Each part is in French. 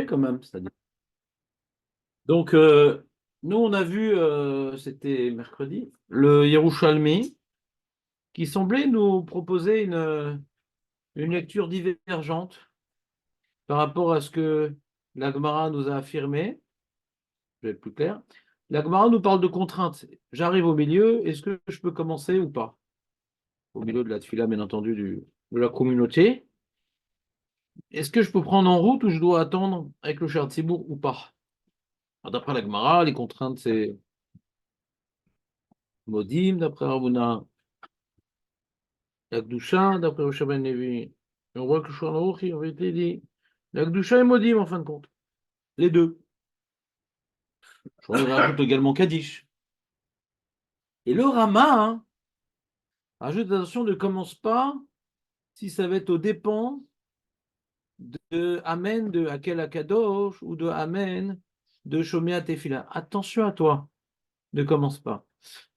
quand même. C'est-à-dire. Donc, nous, on a vu, c'était mercredi, le Yerushalmi, qui semblait nous proposer une lecture divergente par rapport à ce que la Gemara nous a affirmé. Je vais être plus clair. La Gemara nous parle de contraintes. J'arrive au milieu, est-ce que je peux commencer ou pas? Au milieu de la tfila, bien entendu, de la communauté. Est-ce que je peux prendre en route ou je dois attendre avec le Shar Tzibour ou pas? Alors, d'après la Gemara, les contraintes, c'est Modim, d'après Ravuna, la Gdusha, d'après Rosh Ben Levi. Et on voit que le Shulchan Aruch, il avait été dit la Gdusha et Modim, en fin de compte. Les deux. Je rajoute également Kaddish. Et le Rama, hein, rajoute attention, ne commence pas si ça va être aux dépens de Amen de Hakel Akadosh ou de Amen de Shomea Tefila. Attention à toi, ne commence pas.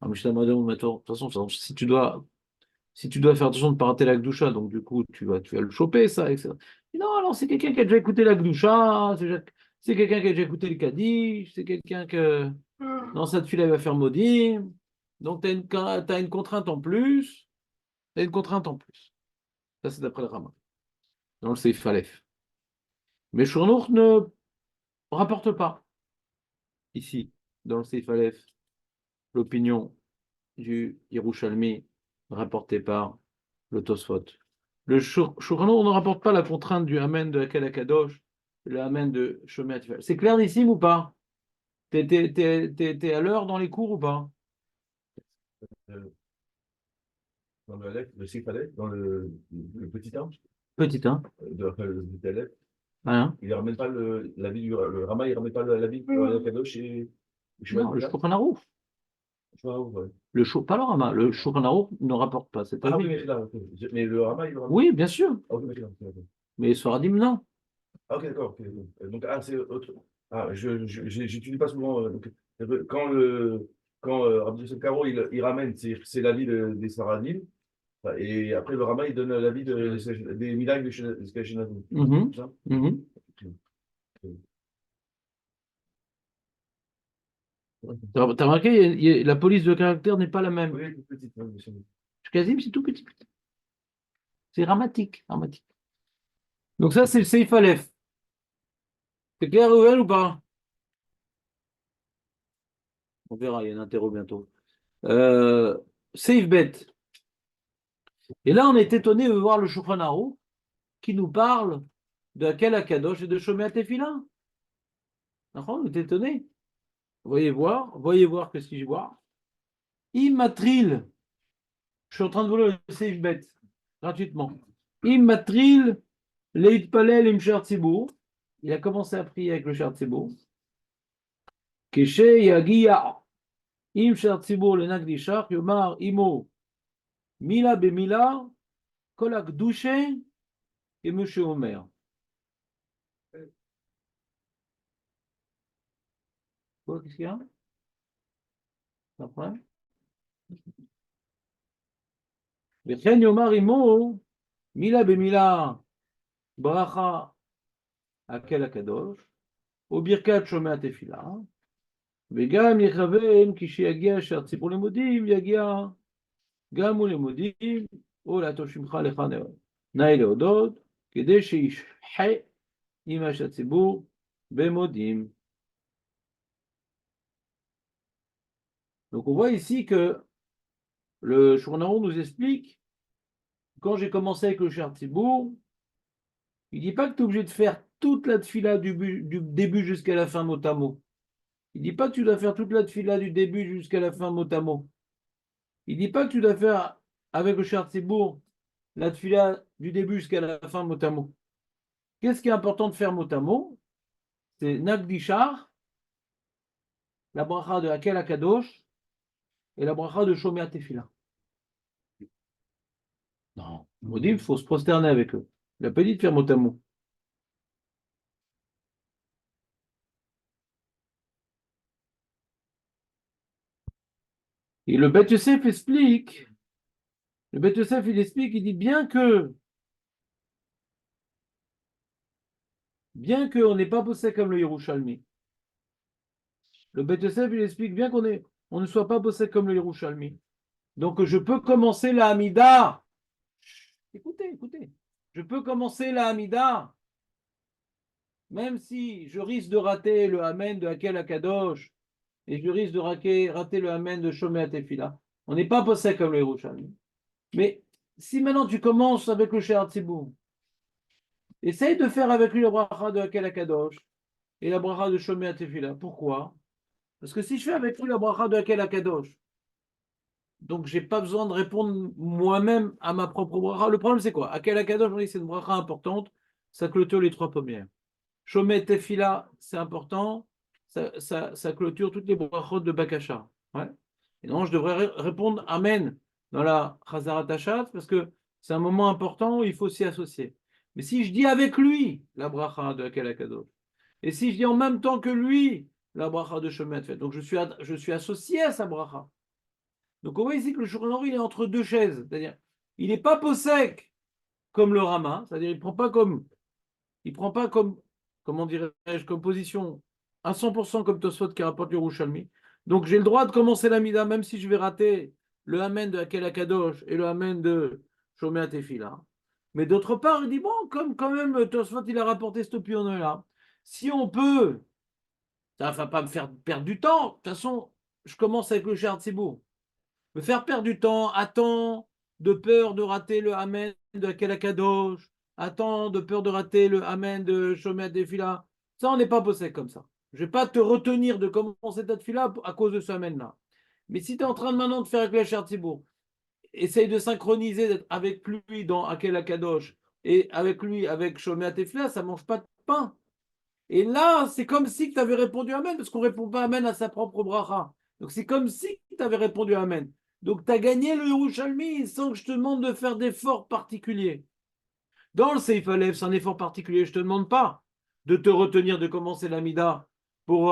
Ah, mais je t'adore, de toute façon, si tu dois faire attention de ne pas rater la Gdusha, donc du coup, tu vas le choper, ça, etc. Et non, alors c'est quelqu'un qui a déjà écouté la Gdusha, c'est quelqu'un qui a déjà écouté le Kaddish, c'est quelqu'un que dans cette file, il va faire maudit. Donc, t'as une contrainte en plus, t'as une contrainte en plus. Ça, c'est d'après le Rama. Dans le Seif Aleph. Mais Shurnour ne rapporte pas, ici, dans le Seif Aleph, l'opinion du Yerushalmi rapportée par le Tosfot. Le Shulchan ne rapporte pas la contrainte du Amen de Hakel Akadosh, le Amen de Shomer Tifel. C'est clair d'ici ou pas? T'es à l'heure dans les cours ou pas? Euh, Dans le Aleph, le Sif Aleph, dans le petit 1, Petit, hein? après le petit Aleph, Rien. il ne ramène pas l'avis le Rama, il ne ramène pas l'avis de Kadosh et Shmuel Non, le Tika. Shulchan Aruch. Ouais. Pas le Rama, le Shulchan Aruch ne rapporte pas cet Ah oui, avis. mais là, ok. Mais le Rama, il le ramène. Oui, bien sûr, Ah, ok, d'accord, ok, ok. mais Sfaradim, non. Ah, ok, d'accord. Ok, ok. Donc, ah, c'est autre. Ah, j'étudie pas souvent. Donc, quand Rabbi Yosef Karo, il ramène, c'est l'avis des Sfaradim. Et après, le Rama, il donne l'avis des Milag des Ashkenazim. Mhm, C'est ça? mhm. T'as remarqué, la police de caractère n'est pas la même. Oui, toute petite, hein, bien sûr. Kazim, c'est tout petit. C'est dramatique, dramatique. Donc ça, c'est le Seif Aleph. C'est clair, Ruel, ou pas? On verra, il y a un interro bientôt. Seif Bet. Et là, on est étonné de voir le Shulchan Aruch qui nous parle de Hakel Akadosh et de Shomer Tefila. On est étonné. Voyez voir que si je vois. Immatril. Je suis en train de voler le Seif Bet gratuitement. Immatril, Leit Palel Im Tzibur. Il a commencé à prier avec le Shar Tzibur. Keshe Yagia Im Shar Tzibur le Nagdishach Yomar Imo Mila Bemila Kolak Douche et Monsieur Omer. Quoi, qu'est-ce qu'il y a? Après? Vechen Yomar Imo Mila Bemila Bracha Akel Akadosh וברכת שומע תפילה, וגם יכוון כשיגיע שהציבור לימודים יגיע גם הוא לימודים, ולעתו שמך לך נאי להודות, כדי שישחה עמה שהציבור במודים. Donc on voit ici que le Shulchan nous explique, quand j'ai commencé avec le Shar Tzibour, il ne dit pas que tu es obligé de faire toute la tfila du début jusqu'à la fin mot à mot. Il ne dit pas que tu dois faire toute la tfila du début jusqu'à la fin mot à mot. Il ne dit pas que tu dois faire avec le Shar Tzibour la tfila du début jusqu'à la fin mot à mot. Qu'est-ce qui est important de faire mot à mot? C'est Nagdishar, la bracha de Hakel Akadosh et la bracha de Shomea Tefila. Non, Modim, il faut se prosterner avec eux. Il n'a pas dit de faire mot à mot. Et le Bet Yosef explique, il dit bien que bien qu'on n'est pas posé comme le Yerushalmi. Le Beth Yosef, il explique bien on ne soit pas posé comme le Yerushalmi. Donc, je peux commencer la Hamida. Écoutez, écoutez. Je peux commencer la Hamida, même si je risque de rater le Amen de Hakel Akadosh et je risque de rater le Amen de Shomei Tefila. On n'est pas posé comme le Yerushalmi. Mais si maintenant tu commences avec le She'ar Tzibur, essaye de faire avec lui la bracha de Hakel Akadosh et la bracha de Shomei Tefila. Pourquoi? Parce que si je fais avec lui la bracha de Hakel Akadosh, donc j'ai pas besoin de répondre moi-même à ma propre bracha. Le problème c'est quoi? Hakel Akadosh, on dit c'est une bracha importante, ça clôture les 3 premières. Shomei Tefila, c'est important, ça clôture toutes les brachot de Bakasha. Ouais. Et non, je devrais répondre Amen dans la Chazarat Hashat parce que c'est un moment important où il faut s'y associer. Mais si je dis avec lui la bracha de Hakel Akadosh, et si je dis en même temps que lui la bracha de Shomei Tefila, donc je suis associé à sa bracha. Donc on voit ici que le Shulchan Aruch, il est entre deux chaises, c'est-à-dire il n'est pas possèque comme le Rama, c'est-à-dire il ne prend pas comme, comment dirais-je, comme position à 100% comme Tosfot qui rapporte le Yerushalmi. Donc j'ai le droit de commencer la Mida, même si je vais rater le Amen de Hakel Akadosh et le Amen de Shomei Tefila. Mais d'autre part, il dit, bon, comme quand même Tosfot il a rapporté cette opinion-là, si on peut, ça ne va pas me faire perdre du temps. De toute façon, je commence avec le She'ar Tzibur. Me faire perdre du temps, attends, de peur de rater le Amen de Hakel Akadosh, attends, de peur de rater le Amen de Shomei Tefila. Ça, on n'est pas posé comme ça. Je ne vais pas te retenir de commencer ta tefila à cause de ce Amen-là. Mais si tu es en train de maintenant de faire avec le She'ar Tzibur, essaye de synchroniser avec lui dans Hakel Akadosh et avec lui avec Shomei Tefila, ça ne mange pas de pain. Et là, c'est comme si tu avais répondu Amen, parce qu'on ne répond pas Amen à sa propre bracha. Donc c'est comme si tu avais répondu Amen. Donc tu as gagné le Yerushalmi sans que je te demande de faire d'efforts particuliers. Dans le Seif Alev, c'est un effort particulier. Je ne te demande pas de te retenir de commencer l'Amida pour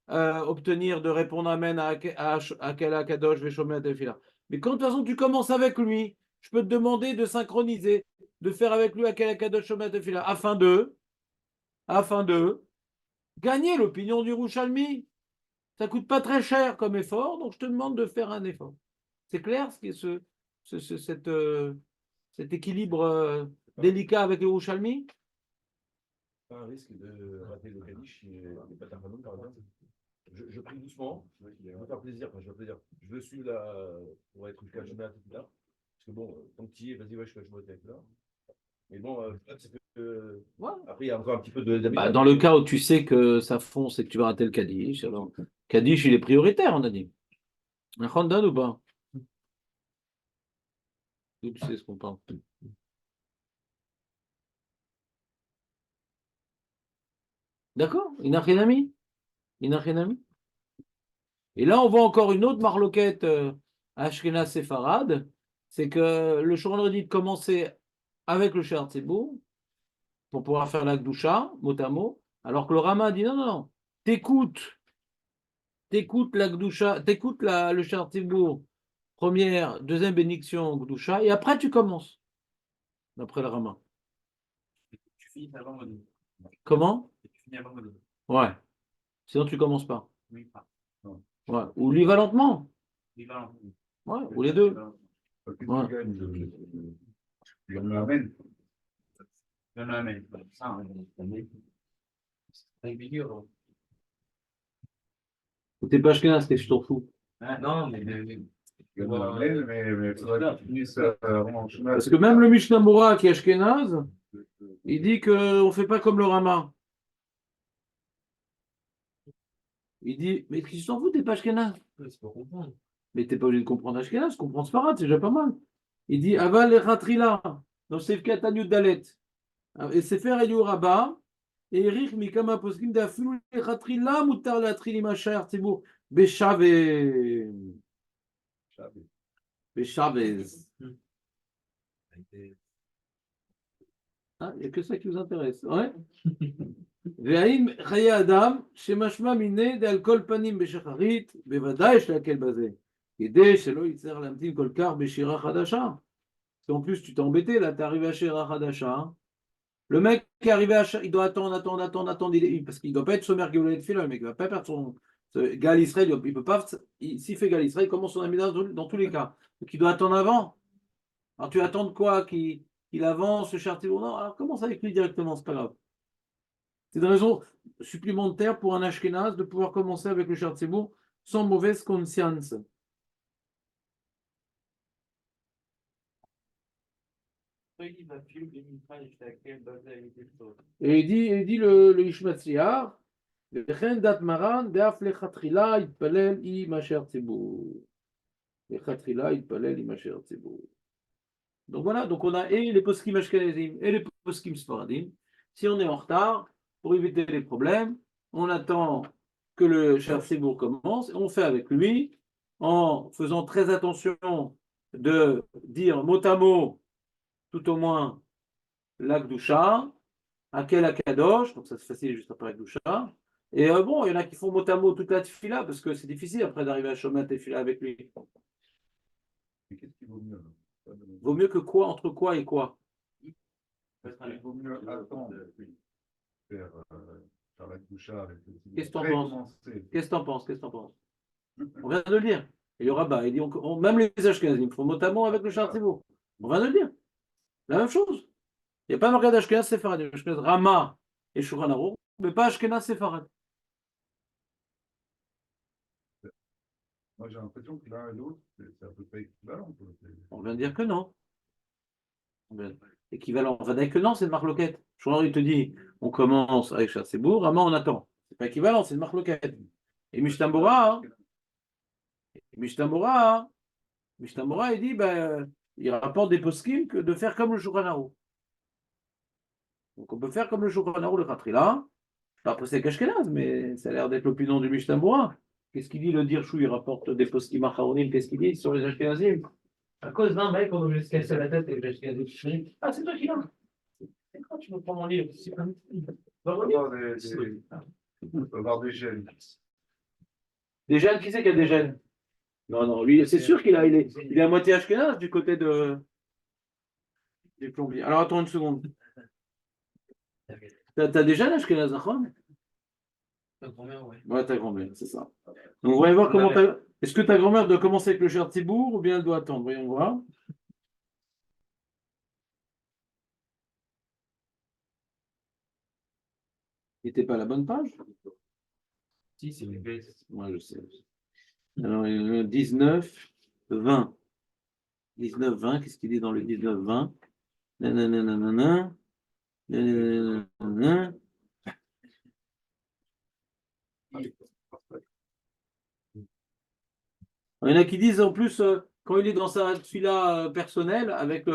obtenir de répondre Amen à Kela Kadosh Veshomer Tefila. Mais quand de toute façon tu commences avec lui, je peux te demander de synchroniser, de faire avec lui Kela Kadosh Shomer Tefila afin de gagner l'opinion du Rouchalmi. Ça ne coûte pas très cher comme effort, donc je te demande de faire un effort. C'est clair ce qui est cet équilibre délicat avec le Rouchalmi? Pas un risque de rater le Kaddish et pas Tarfanon, par exemple. Je prie doucement, je veux faire plaisir, enfin, je veux plaisir. Je veux suivre pour être jusqu'à Shomei Tefila. Parce que bon, tant que tu y es, vas-y, ouais, je fais Shomei Tefila. Mais bon, c'est que. Ouais. Après, il y a encore un petit peu de. Bah, dans le cas où tu sais que ça fonce et que tu vas rater le Kaddish, alors Kaddish, il est prioritaire, on a dit. Un Khandan ou pas? Tu sais ce qu'on parle. D'accord? Inachinami? Inachinami? Et là, on voit encore une autre marloquette Ashkenaz Séfarade, c'est que le Shulchan dit de commencer avec le She'ar Tzibur pour pouvoir faire la Gdusha, mot à mot, alors que le Rama dit non, non, non, t'écoutes la Gdusha, t'écoutes le She'ar Tzibur, première, deuxième bénédiction Gdusha, et après tu commences, d'après le Rama. Tu finis avant Modou. Comment? Tu finis avant Modou. Ouais, sinon tu commences pas. Oui, pas. Ouais. Ou lui va lentement. Oui, pas. Ouais, ou les deux. Ouais. Je me l'amène. Je me l'amène. Ça, c'est régulier. T'es pas Ashkenaz, t'es je t'en fous. Non, mais. Je me l'amène, mais il faudrait que tu finisses vraiment en chemin. Parce que même le Mishnah Moura qui est Ashkenaz, il dit qu'on ne fait pas comme le Rama. Il dit, mais qui s'en fout, t'es pas Ashkenaz. C'est pour comprendre. Mais t'es pas obligé de comprendre Ashkenaz, comprendre Sfarad, c'est déjà pas mal. Il dit, Aval et Khatrila, dans Sefkat Anyud Dalet. Et Sefer Eliou Rabba, et Erich Mikama Poskim d'Afilou et Khatrila, Moutar Latri Machar Tibou, Béchavez. Béchavez. Ah, il n'y a que ça qui vous intéresse. Ouais. והאם חיי אדם שמשמע מיני דעל כל פנים בשחרית, בוודאי יש להקל בזה, כדי שלא יצטרך להמתין כל כך בשירה חדשה. En plus, tu t'es embêté, là, tu es arrivé à Shira Hadasha, Le mec qui est arrivé il doit attendre, parce qu'il ne doit pas être sommaire Géoula de Fila, le mec, il ne va pas perdre son. Gal Israël, il peut pas. S'il fait Gal Israël, il commence son ami dans tous les cas. Donc il doit attendre avant. Alors tu attends de quoi qu'il avance, le Chartibourg? Non, alors commence avec lui directement, c'est pas grave. C'est une raison supplémentaire pour un Ashkenaz de pouvoir commencer avec le Chartibourg sans mauvaise conscience. Et il dit le Ishmatzliar, וכן דת מרן, דאף לכתחילה יתפלל עם אשר ציבור. לכתחילה יתפלל עם אשר ציבור. Donc voilà, donc on a et les poskim ashkenazim et les poskim sfaradim. Si on est en retard, pour éviter les problèmes, on attend que le Shar Tzibour commence, on fait avec lui, en faisant très attention de dire mot à mot, tout au moins, l'Akdusha, Akel Akadosh, donc ça c'est facile juste après Akdusha. Et bon, il y en a qui font mot à mot toute la tefila, parce que c'est difficile après d'arriver à Shomat tefila avec lui. Mais qu'est-ce qui vaut mieux? Vaut mieux que quoi, entre quoi et quoi? Il vaut mieux attendre faire la doucha avec le petit. Qu'est-ce que t'en penses? Qu'est-ce que t'en penses? Qu'est-ce que t'en penses? On vient de le dire. Et le rabbin, il dit même les Ashkenazim font mot à mot avec le Shar Tzibour. On vient de le dire. La même chose. Il n'y a pas marqué d'Ashkenaz séfarad. Il y a Ashkenaz Rama et Shulchan Aruch, mais pas Ashkenaz séfarad. Moi, j'ai l'impression que l'un et l'autre, c'est à peu près équivalent. On vient de dire que non. Équivalent. On vient de dire que non, c'est une marloquette. Shulchan il te dit, on commence avec Shar Tzibour, Rama, on attend. C'est pas équivalent, c'est une marloquette. Et Mishnah Mora, il dit, il rapporte des poskim que de faire comme le Shulchan Aruch. Donc on peut faire comme le Shulchan Aruch, le Khatrila. Après c'est Kashkenaz, mais ça a l'air d'être l'opinion du Mishnah Mora. Qu'est-ce qu'il dit le Dirchou? Il rapporte des poskim acharonim. Qu'est-ce qu'il dit sur les Ashkenazim? À cause d'un mec, on veut se casser la tête et les Ashkenazim. Ah, c'est toi qui l'as. C'est quand tu me prends mon livre? On peut avoir des gènes. Des gènes? Qui c'est qui a des gènes? Non, lui, c'est sûr il est à moitié Ashkenaz du côté du plombier. Alors attends une seconde. T'as des gènes Ashkenaz, d'accord? Ta grand-mère, ouais. Ouais, ta grand-mère, c'est ça. Donc on va voir comment est-ce que ta grand-mère doit commencer avec le Shar Tzibour ou bien elle doit attendre? Voyons voir. N'était pas à la bonne page? Si, c'est une bête. Moi, je sais. Alors, 19, 20. 19, 20, qu'est-ce qu'il dit dans le 19, 20? Nanana. Nanana. Il y en a qui disent en plus, quand il est dans sa fila personnelle, avec,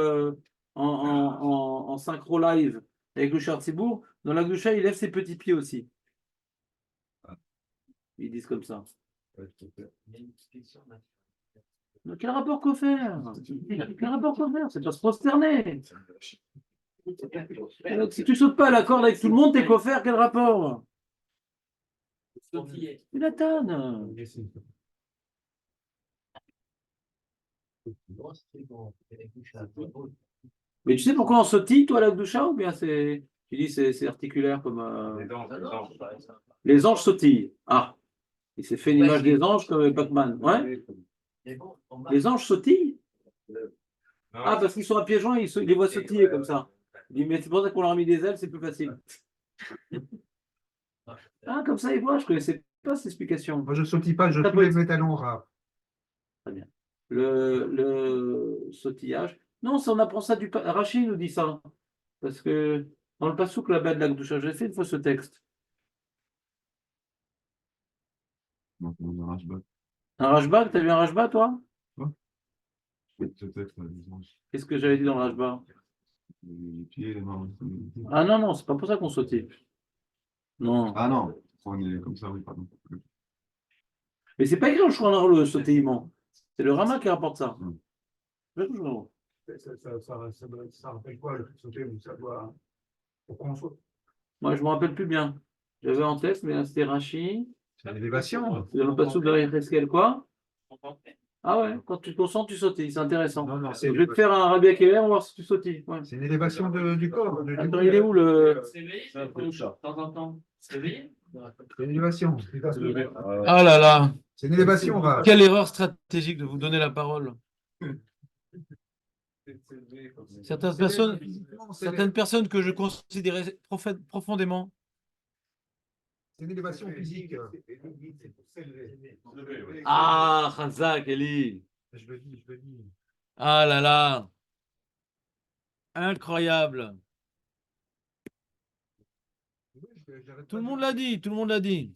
en synchro live avec le Shar Tzibour, dans la Gdusha, il lève ses petits pieds aussi. Ils disent comme ça. Mais quel rapport qu'au faire? Quel rapport qu'au faire? C'est pas se prosterner. Donc, si tu sautes pas à la corde avec tout le monde, t'es qu'au faire, quel rapport? Tu la tannes. Mais tu sais pourquoi on sautille, toi, la Gdusha, ou bien tu dis c'est articulaire comme. Les anges sautillent. Ah, il s'est fait une image des anges comme Pac-Man. Ouais. Les anges sautillent. Ah, parce qu'ils sont à pieds joints, ils les voient sautiller comme ça. Il dit, mais c'est pour ça qu'on leur a mis des ailes, c'est plus facile. Ah, comme ça, ils voient, je ne connaissais pas cette explication. Moi, je ne sautille pas, je soulève mes talons rares. Très bien. Le sautillage. Non, ça, on apprend ça du. Rachid nous dit ça. Parce que dans le Passouk, la bête de la Gdusha, j'ai fait une fois ce texte. Donc, on a un Rashba. Un Rashba, t'as vu un Rashba, toi? Ce texte, disons, Qu'est-ce que j'avais dit dans le Rashba? les pieds, les mains. Ah non, c'est pas pour ça qu'on sautille. Non. Ah non, on est comme ça, oui, pardon. Mais c'est pas écrit au Shulchan le sautillement. C'est le Rama qui rapporte ça. Ça rappelle quoi le sauter où ça doit. Pourquoi on saute? Moi, je ne me rappelle plus bien. J'avais en tête, mais là, c'était Rachid. C'est l'élévation. C'est dans le Passouk de Yecheskel, quoi? Ah ouais, quand tu te concentres, tu sautilles, c'est intéressant. Non, non, Je vais te faire un Rabbi Akiva, on va voir si tu sautilles. Ouais. c'est une élévation du corps. Attends, il est où le. Se réveiller, C'est un c'est peu ça. de temps en temps. Se réveiller. C'est une élévation. Ah là là, C'est une élévation, va. quelle erreur stratégique de vous donner la parole. Certaines personnes que je considérais profondément. C'est une élévation physique. Ah, Khazak, Eli. Je le dis, je le dis. Ah là là, incroyable. Tout le monde l'a dit, tout le monde l'a dit.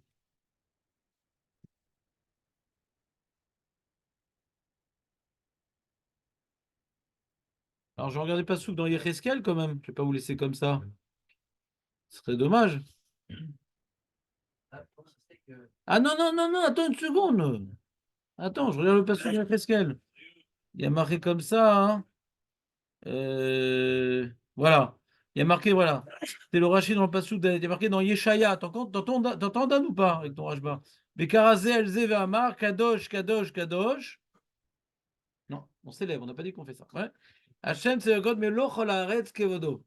Alors, je regardais pas Souk dans Yecheskel quand même. Je vais pas vous laisser comme ça. Ce serait dommage. Ah non, non, non, non, attends une seconde. Attends, je regarde le passage de Yecheskel. Il y a marqué comme ça. Hein. Voilà. Il y a marqué, voilà. C'est le Rachid dans le passage. Il y a marqué dans Yeshaya. T'entends Dan ou pas avec ton Rashba? Bekarazé, Elze, Vehamar, Kadosh, Kadosh, Kadosh. Non, on s'élève, on n'a pas dit qu'on fait ça. Ouais. Hachem, c'est le God, mais l'ochol haaretz kevodo.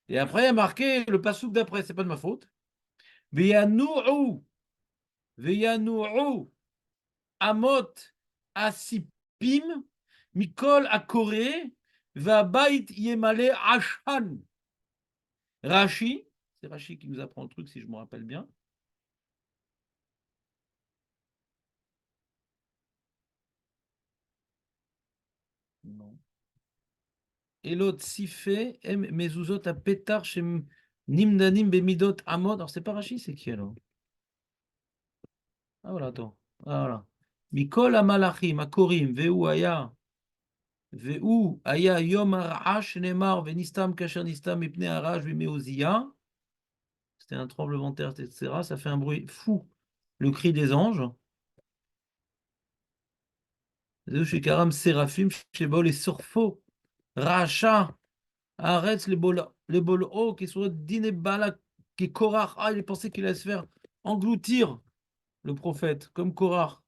Et après, il y a marqué le passouk d'après, c'est pas de ma faute. Veyanu'u, Veyanu'u, Amot, Asipim, Mikol Akore, Vabait Yemale Ashan. Rashi, c'est Rashi qui nous apprend le truc si je me rappelle bien. Non. Elot Sifé, Em Mezuzot à Pétar chez Nimdanim Bemidot Amod. Alors, c'est pas Rashi, c'est qui alors? Ah voilà, attends. Ah, voilà. Mikol Amalachim, Akorim, Veu Aya, Veu Aya Yom Arash, Nemar, Venistam, Kasher Nistam, Ipne Arash, Vimeozia. C'était un tremblement de terre, etc. Ça fait un bruit fou. Le cri des anges. Zeu Shekaram Seraphim, Shebol et Sorfo, Racha. Arrête les bolo qui sont dîner bala qui Korach. Ah, il pensait qu'il allait se faire engloutir le prophète, comme Korach.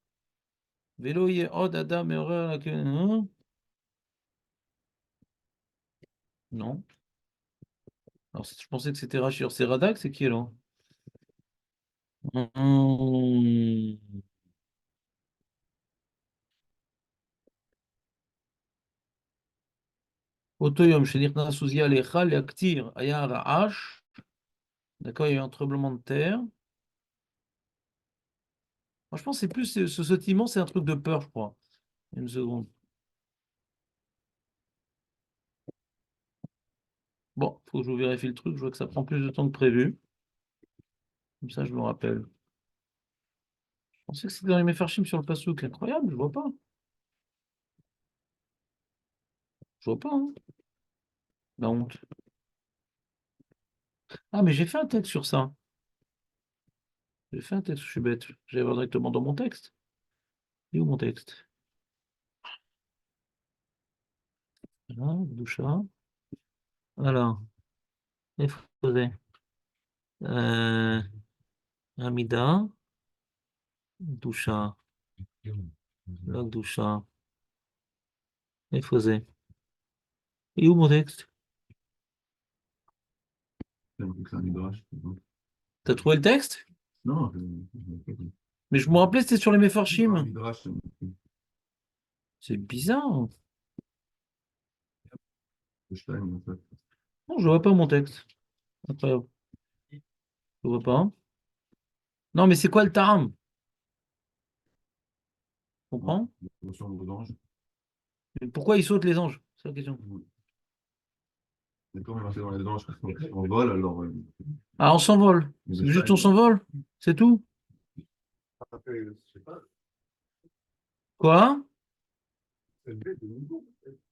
Vélo od adam et horreur. Non. Alors, je pensais que c'était Rachir. C'est Radak, c'est qui alors? Hum. Otoyom, Shenirna Souzia, Lechal, Yaktir, Aya Ra'ash. D'accord, il y a eu un tremblement de terre. Moi, je pense que c'est plus ce sautillement, c'est un truc de peur, je crois. Une seconde. Bon, faut que je vous vérifie le truc. Je vois que ça prend plus de temps que prévu. Comme ça, je me rappelle. Je pensais que c'était dans les Mefarchim sur le Passouk. Incroyable, je vois pas. Je vois pas, hein. La honte. Ah, mais j'ai fait un texte sur ça. J'ai fait un texte, je suis bête. J'allais voir directement dans mon texte. Il est où mon texte? Voilà, Doucha. Voilà. Exposé. Euh, Amida. Doucha. Log Doucha. Exposé. Il est où mon texte? T'as trouvé le texte? Non, Mais je me rappelais, c'était sur les Mefarchim. C'est bizarre. Non, je vois pas mon texte. Incroyable. Je vois pas. Non, mais c'est quoi le taram? Tu comprends? Mais pourquoi ils sautent les anges? C'est la question. D'accord, on va dans les anges en vol, alors. Ah, on s'envole. C'est juste on s'envole. C'est tout. Je sais pas, Quoi? c'est le de niveau.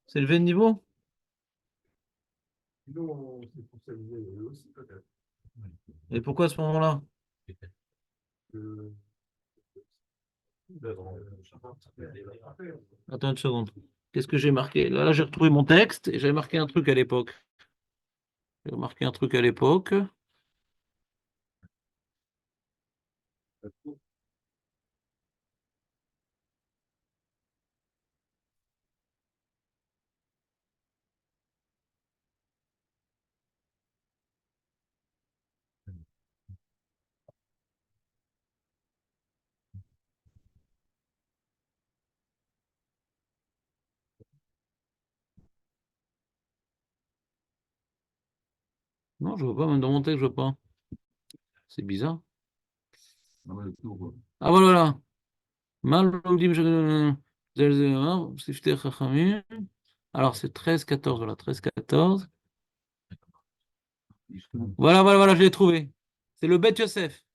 C'est levé de niveau? Sinon, c'est pour s'amuser eux aussi, peut-être. Et pourquoi à ce moment-là? Euh, Attends une seconde. Qu'est-ce que j'ai marqué? Là, j'ai retrouvé mon texte et j'avais marqué un truc à l'époque. J'ai marqué un truc à l'époque. Non, je vois pas, même dans mon texte, je vois pas. C'est bizarre. Ah voilà, voilà. Mal lomdim Siftei Chachamim. Alors c'est 13-14, voilà, 13-14. Voilà, voilà, voilà, je l'ai trouvé. C'est le Bet Yosef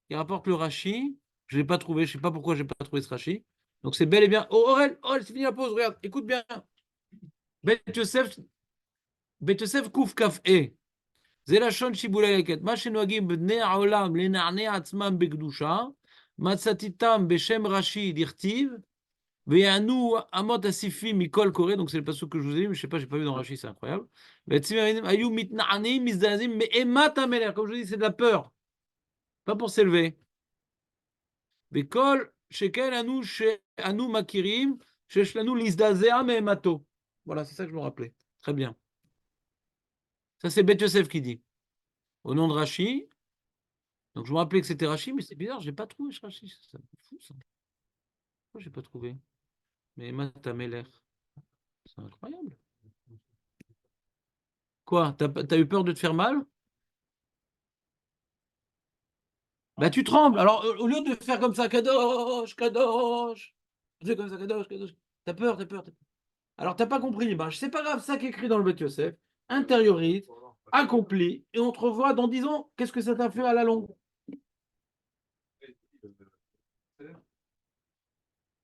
qui rapporte le Rashi. Je ne l'ai pas trouvé, je ne sais pas pourquoi je n'ai pas trouvé ce Rashi. Donc c'est bel et bien. Oh, Aurel, Aurel, c'est fini la pause, regarde, écoute bien. Bet Yosef, Bet Yosef Kouf Kaf E. זה לשון שיבולי לקט. מה שנוהגים בני העולם לנענע עצמם בקדושה, מצאתי טעם בשם רש"י דכתיב, ויענו אמות הסיפים מכל קורא, donc c'est le passage que je vous ai dit, mais je sais pas, j'ai pas vu dans Rashi, c'est incroyable. והצבים היו מתנענעים, מזדעזעים מאימת המלך, comme je dis, c'est de la peur, pas pour s'élever. וכל שכן אנו מכירים, שיש לנו להזדעזע מאימתו. Voilà, c'est ça que je me rappelais. Très bien. Ça, c'est Beth Yosef qui dit. Au nom de Rashi, donc je me rappelais que c'était Rashi, mais c'est bizarre, je n'ai pas trouvé ce Rashi. Ça me fout ça. Pourquoi je n'ai pas trouvé? Mais Matameler, c'est incroyable. Quoi? T'as eu peur de te faire mal? Bah tu trembles. Alors au lieu de faire comme ça, Kadosh, Kadosh, tu fais comme ça, Kadosh, Kadosh. T'as peur, t'as peur, t'as peur. Alors t'as pas compris. Ben, c'est pas grave, ça qui est écrit dans le Beth Yosef, intériorise, accompli, et on te revoit dans 10 ans. Qu'est-ce que ça t'a fait à la longue?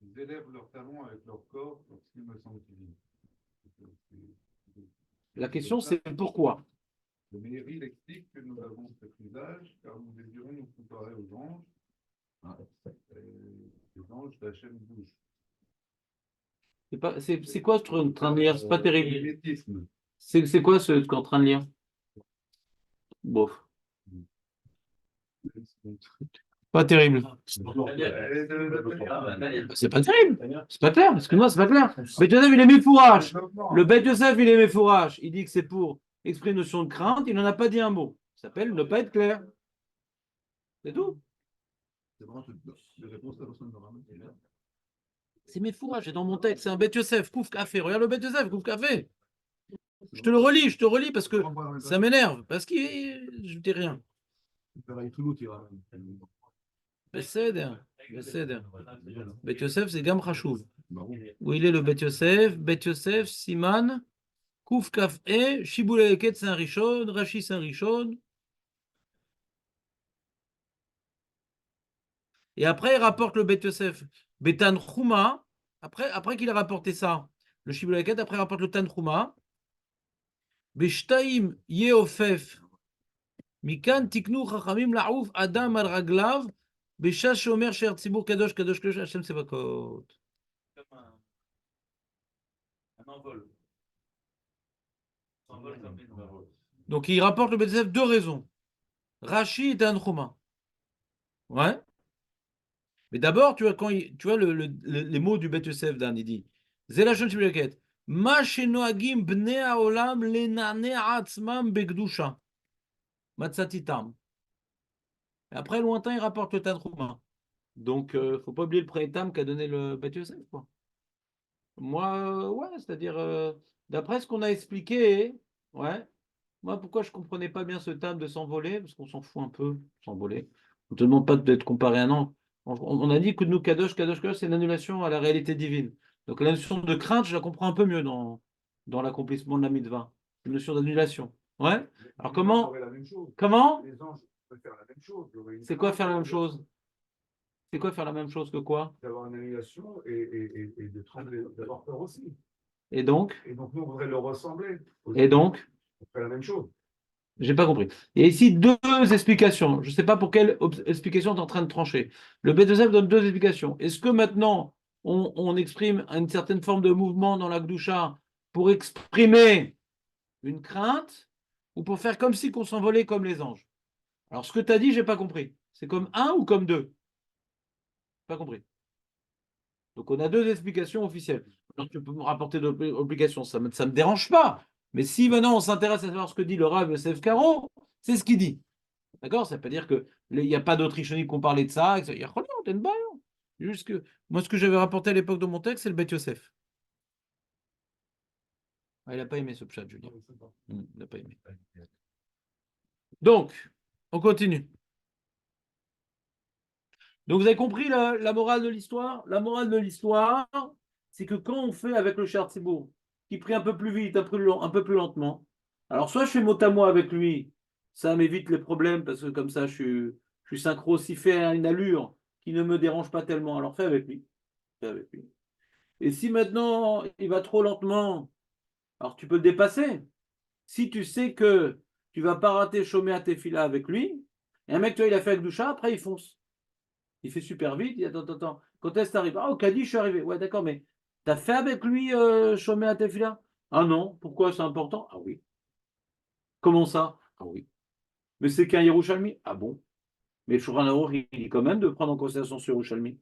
Ils élèvent leurs talons avec leur corps lorsqu'ils me semblent divins. La question c'est pourquoi? Le Méri il explique que nous avons cet usage car nous désirons nous comparer aux anges. Les anges d'Hachem bougent. C'est quoi ce truc en train de lire? C'est pas terrible. Mimétisme. C'est quoi ce que tu es en train de lire? Bof. Pas terrible. C'est pas terrible. C'est pas clair. Excuse-moi, c'est pas clair. Beth Yosef, il est méfourache. Le Beth Yosef, il est méfourache. Il dit que c'est pour exprimer une notion de crainte. Il n'en a pas dit un mot. Ça s'appelle ne pas être clair. C'est tout. C'est méfourache. C'est dans mon texte. C'est un Beth Yosef. Kouf café. Regarde le Beth Yosef. Kouf café. Je te le relis parce que ça m'énerve. Parce que je dis rien. בסדר, בסדר. בית יוסף זה גם חשוב. où il est le בית יוסף? בית יוסף, סימן, קכ"ה, שיבולי לקט c'est un rishon, Rashi c'est un rishon. Et après, il rapporte le בית יוסף, בתנחומה, après qu'il a rapporté ça, le שיבולי לקט, après il rapporte le תנחומה, בשתיים יעופף, מכאן תקנו חכמים לעוף אדם על רגליו, בשעה שאומר שער ציבור קדוש קדוש קדוש השם צבקות. Donc il rapporte le Beth Yosef deux raisons. Rashi et Tanchuma. Ouais. Mais d'abord, tu vois, tu vois les mots du Beth Yosef Dan, il dit Zelachon Shibilaket. Ma shenoagim bnei haolam lenane atzmam begdusha. Matzatitam. Après, lointain, il rapporte le Tanchuma. Donc, faut pas oublier le premier tam qu'a donné le Beth Yosef, quoi. Moi, ouais, c'est-à-dire, d'après ce qu'on a expliqué, ouais, moi, pourquoi je ne comprenais pas bien ce tam de s'envoler, parce qu'on s'en fout un peu, s'envoler. On ne te demande pas d'être comparé à un an. On a dit que nous, Kadosh, Kadosh, Kadosh, c'est une annulation à la réalité divine. Donc la notion de crainte, je la comprends un peu mieux dans l'accomplissement de la mitzvah. Une notion d'annulation. Ouais. Alors comment? Comment? Les anges peuvent faire la même chose. C'est quoi faire la même chose? C'est quoi faire la même chose que quoi? D'avoir une annulation et de trembler, d'avoir peur aussi. Et donc? Et donc, nous, on voudrait leur ressembler. Et donc? On fait la même chose. J'ai pas compris. Il y a ici deux explications. Je ne sais pas pour quelle explication tu es en train de trancher. Le Beth Yosef donne deux explications. Est-ce que maintenant, on exprime une certaine forme de mouvement dans la Gdusha pour exprimer une crainte ou pour faire comme si qu'on s'envolait comme les anges? Alors, ce que tu as dit, je n'ai pas compris. C'est comme un ou comme deux? Pas compris. Donc, on a deux explications officielles. Alors, tu peux me rapporter d'autres obligations. Ça ne me dérange pas. Mais si maintenant on s'intéresse à savoir ce que dit le Rav Yosef Karo, c'est ce qu'il dit. D'accord? Ça ne veut pas dire qu'il n'y a pas d'autres Rishonim qui ont parlé de ça. Il y a juste que moi, ce que j'avais rapporté à l'époque de mon texte, c'est le Beth Yosef. Ah, il n'a pas aimé ce pshat, Julien. Il n'a pas aimé. Donc, on continue. Donc, vous avez compris la morale de l'histoire? La morale de l'histoire, c'est que quand on fait avec le Chartibourg, qui prie un peu plus vite, un peu plus lentement, alors soit je fais mot à mot avec lui, ça m'évite les problèmes, parce que comme ça, je suis synchro. S'il fait une allure qui ne me dérange pas tellement, alors fais avec lui. Fais avec lui. Et si maintenant il va trop lentement, alors tu peux le dépasser. Si tu sais que tu vas pas rater chômer à tes filas avec lui, et un mec, tu vois, il a fait avec Doucha, après il fonce. Il fait super vite, il dit attends, attends, quand est-ce que tu arrives? Ah, au Caddy, je suis arrivé. Ouais, d'accord, mais t'as fait avec lui chômer à tes filas? Ah non, pourquoi c'est important? Ah oui. Comment ça? Ah oui. Mais c'est qu'un Yerushalmi? Ah bon? Mais le Shulchan Aruch, il dit quand même de prendre en considération ce Yerushalmi.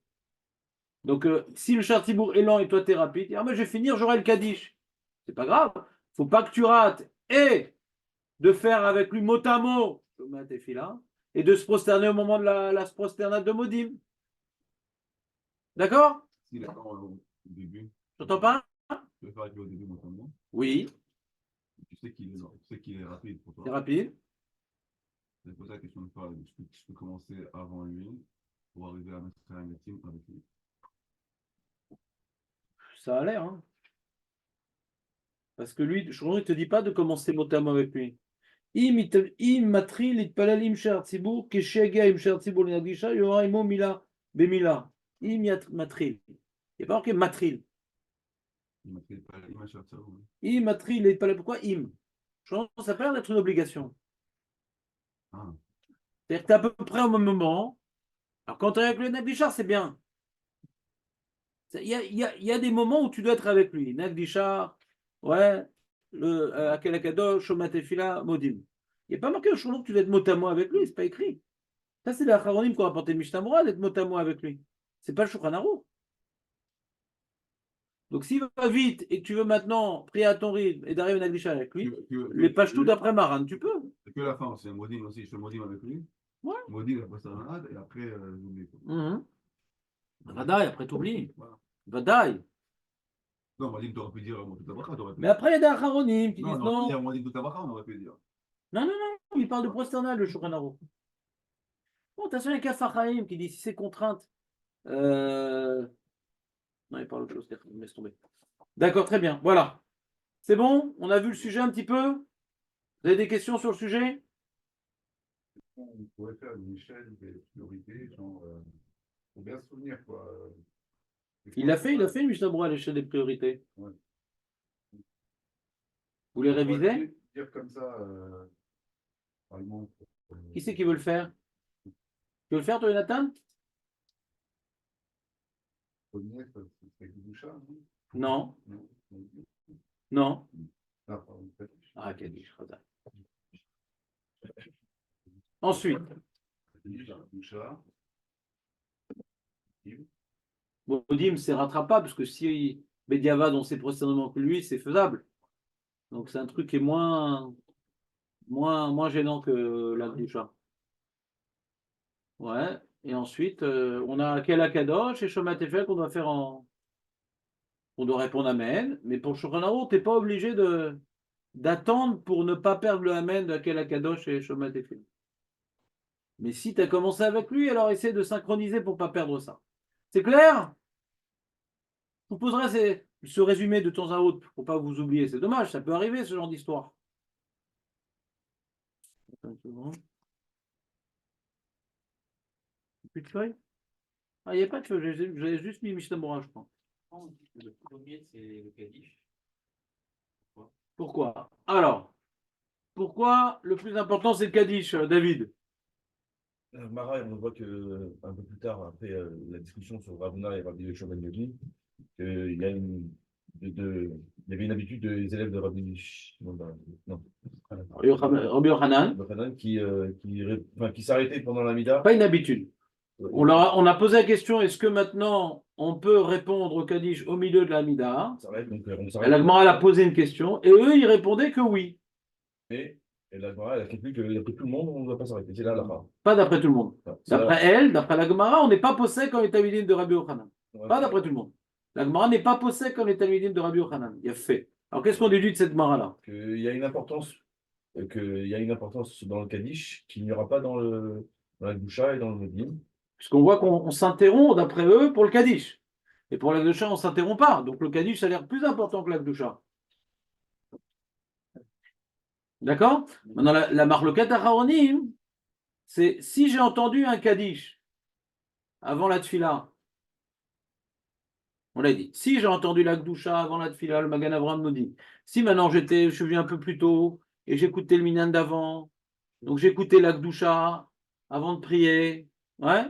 Donc, si le Chartibourg est lent et toi t'es rapide, ah, moi je vais finir, j'aurai le Kaddish. C'est pas grave. Faut pas que tu rates. Et de faire avec lui mot à mot, je mets à tes filas, et de se prosterner au moment de la prosternade de Modim. D'accord? Si d'accord au début, J'entends pas? tu veux faire avec lui au début, notamment. Oui, Tu sais qu'il est rapide pour c'est toi. rapide. Je vais poser la question de faire, je peux commencer avant lui pour arriver à mettre un team avec lui. Ça a l'air, hein. Parce que lui, je ne te dis pas de commencer mot à mot avec lui. Im matril itpalel im she'ar tzibur, keshegia im she'ar tzibur l'inagisha, yora imo mila bemila. Matril. Il n'y a pas marqué matril. Il m'a fait pas l'image sur ça. Im matril itpalel. Pourquoi im? Ça peut être une obligation. Ah, C'est-à-dire que tu es à peu près au même moment. Alors quand tu es avec le Nagdishar, c'est bien. Il y a des moments où tu dois être avec lui. Nagdishar, ouais, le Akel Akadosh, Shomat Tefila, Modim. Il n'y a pas marqué au jour que tu dois être mot à mot avec lui, c'est pas écrit. Ça, c'est l'Acharonim qui a apporté le Mishnah Berurah d'être mot à mot avec lui. C'est pas le Shulchan Aruch. Donc s'il va vite et que tu veux maintenant prier à ton rythme et d'arriver à Nagdishar avec lui, les pages tout d'après Maran, tu peux. que la fin, c'est Modim aussi, je fais Modim avec lui. Ouais. Modim après ça et après j'oublie. Vadaï, après t'oublies. Voilà. Vadaï. Non, Modim, tu aurais pu dire tout à t'aurais pu Mais après, il y a des Acharonim qui non, disent on aurait pu non. dire Modim tout à on aurait pu dire. Non, non, non, il parle de prosternal, le Shulchan Aruch. Bon, attention, il y a Kafachaim qui dit si c'est contrainte. Non, il parle autre chose, laisse tomber. D'accord, très bien. Voilà. C'est bon? On a vu le sujet un petit peu? Vous avez des questions sur le sujet? On pourrait faire une échelle des priorités, genre, faut bien se souvenir, quoi. Il a fait une Mishnah Berurah à l'échelle des priorités. Ouais. Vous les On pourrait révisez? dire comme ça, par exemple. Qui c'est qui veut le faire? Tu veux le faire, toi, Jonathan? Premier, c'est Gdoucha, Non. non? Non. Ah, pardon, Ah, Kaddish, Chazal. Ensuite, Gdoucha. Modim, c'est rattrapable, parce que si Bediavad, on sait prosternement que lui, c'est faisable. Donc, c'est un truc qui est moins gênant que la Gdusha. Ouais. Et ensuite, on a Kel Akadosh et Shomat Tefel qu'on doit faire en. On doit répondre Amen. Mais pour Shulchan Aruch, tu n'es pas obligé d'attendre pour ne pas perdre le Amen de Kel Akadosh et Shomat Tefel. Mais si tu as commencé avec lui, alors essaie de synchroniser pour ne pas perdre ça. C'est clair? Je vous poserai ce résumé de temps à autre pour ne pas vous oublier. C'est dommage, ça peut arriver ce genre d'histoire. Attends une seconde. Plus de feuilles? Ah, il n'y a pas de feuilles, j'avais juste mis Mishnah Berurah, je crois. Le premier, c'est le Kaddish. Pourquoi? Alors, pourquoi le plus important c'est le Kaddish, David? Mara, on voit que un peu plus tard, après la discussion sur Ravuna et Rabbi Yochanan Ben Levi, qu'il y a il y avait une habitude des élèves de Rabbi Shimon non, Rabbi Yochanan, Yochanan qui s'arrêtait pendant la Mida. pas une habitude. On a posé la question, est-ce que maintenant on peut répondre au Kaddish au milieu de la Mida? On La s'arrête. Gemara a posé une question et eux ils répondaient que oui. Et la Gemara, elle a conclu que d'après tout le monde, on ne doit pas s'arrêter. C'est là la fin. Pas d'après tout le monde. C'est là- D'après elle, d'après la Gemara, on n'est pas possède comme les Talmidim de Rabbi Yochanan. Ouais, Pas d'après tout le monde. La Gemara n'est pas possède comme les Talmidim de Rabbi Yochanan. Il y a fait. Alors qu'est-ce qu'on déduit de cette Gemara-là? qu'il y a une importance qu'il y a une importance dans le Kaddish qu'il n'y aura pas dans la Gdusha et dans le Modim. Puisqu'on voit qu'on s'interrompt, d'après eux, pour le Kaddish. Et pour l'Akdoucha, on ne s'interrompt pas. Donc le Kaddish, ça a l'air plus important que l'Akdoucha. D'accord? Maintenant, la marloquette à Haronim, c'est si j'ai entendu un Kaddish avant la Tfila, on l'a dit, si j'ai entendu l'Akdoucha avant la Tfila, le Magan Avraham nous dit, si maintenant je suis venu un peu plus tôt et j'écoutais le Minyan d'avant, donc j'écoutais l'Akdoucha avant de prier, ouais?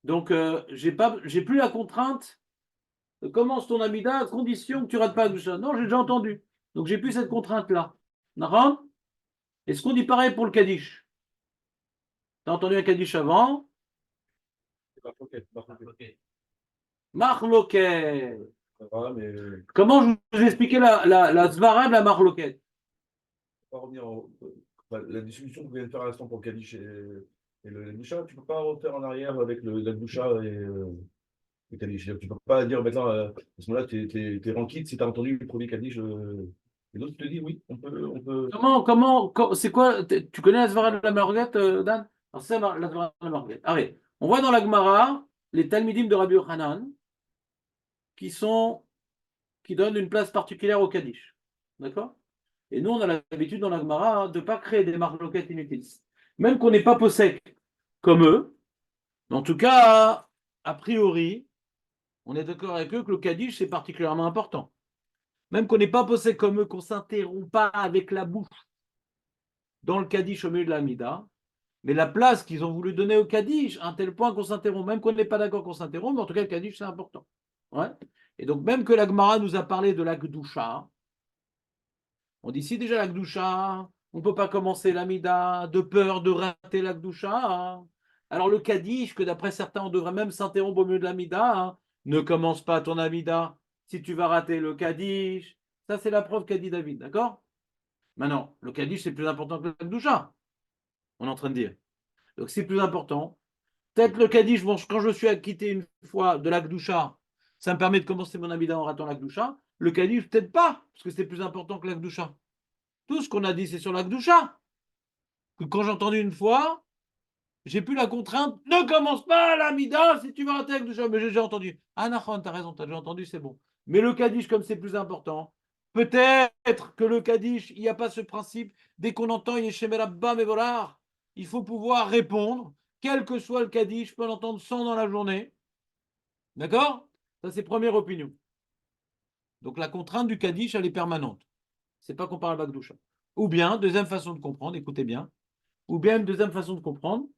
Donc j'ai plus la contrainte, commence ton Amida à condition que tu rates pas l'Akdoucha. Non, j'ai déjà entendu. Donc j'ai plus cette contrainte-là. D'accord? Est-ce qu'on dit pareil pour le Kaddish? Tu as entendu un Kaddish avant? Ok. Marloquet. Voilà, mais Comment je vous ai expliqué la Zvara de la Marloquet? pas revenir la discussion que vous venez de faire à l'instant pour le Kaddish et le Gdusha, tu ne peux pas refaire en arrière avec la Gdusha et le Kaddish. Tu ne peux pas dire maintenant, à ce moment-là, tu es ranquille si tu as entendu le premier Kaddish. Et l'autre te dit oui, on peut. C'est quoi? Tu connais la Zvara de la Marloquet, Dan? Alors, c'est la Zvara de la Marloquet. Allez, on voit dans la Gemara les Talmidim de Rabbi Yochanan qui donnent une place particulière au Kaddish. D'accord? Et nous, on a l'habitude dans la Gemara de ne pas créer des marloquettes inutiles. Même qu'on n'est pas possèque comme eux, mais en tout cas, a priori, on est d'accord avec eux que le Kaddish, c'est particulièrement important. Même qu'on n'est pas possèque comme eux, qu'on ne s'interrompt pas avec la bouche dans le Kaddish au milieu de la Mida, mais la place qu'ils ont voulu donner au Kaddish, à un tel point qu'on s'interrompt, même qu'on n'est pas d'accord qu'on s'interrompt, mais en tout cas, le Kaddish, c'est important. Ouais. Et donc, même que la Gemara nous a parlé de la Gdusha, on dit si déjà la Gdusha, on ne peut pas commencer l'Amida de peur de rater la Gdusha. Alors le Kaddish, que d'après certains, on devrait même s'interrompre au milieu de l'Amida, ne commence pas ton Amida si tu vas rater le Kaddish. Ça, c'est la preuve qu'a dit David, d'accord? Maintenant, le Kaddish, c'est plus important que la Gdusha, on est en train de dire. Donc c'est plus important. Peut-être le Kaddish, bon, quand je suis acquitté une fois de la Gdusha, ça me permet de commencer mon Amida en ratant la Gdusha. Le Kaddish, peut-être pas, parce que c'est plus important que la Gdusha. Tout ce qu'on a dit, c'est sur la Gdusha. Que quand j'ai entendu une fois, j'ai plus la contrainte, ne commence pas l'Amida si tu veux rater la Gdusha. Mais j'ai déjà entendu. Ah, Nahon, t'as raison, t'as déjà entendu, c'est bon. Mais le Kaddish, comme c'est plus important, peut-être que le Kaddish, il n'y a pas ce principe. Dès qu'on entend Yeshemerabba Mevolar, il faut pouvoir répondre, quel que soit le Kaddish, je peux l'entendre 100 dans la journée. D'accord? Ça, c'est première opinion. Donc la contrainte du Kaddish, elle est permanente. C'est pas comparable à Gdusha. Ou bien, deuxième façon de comprendre, écoutez bien, ou bien une deuxième façon de comprendre,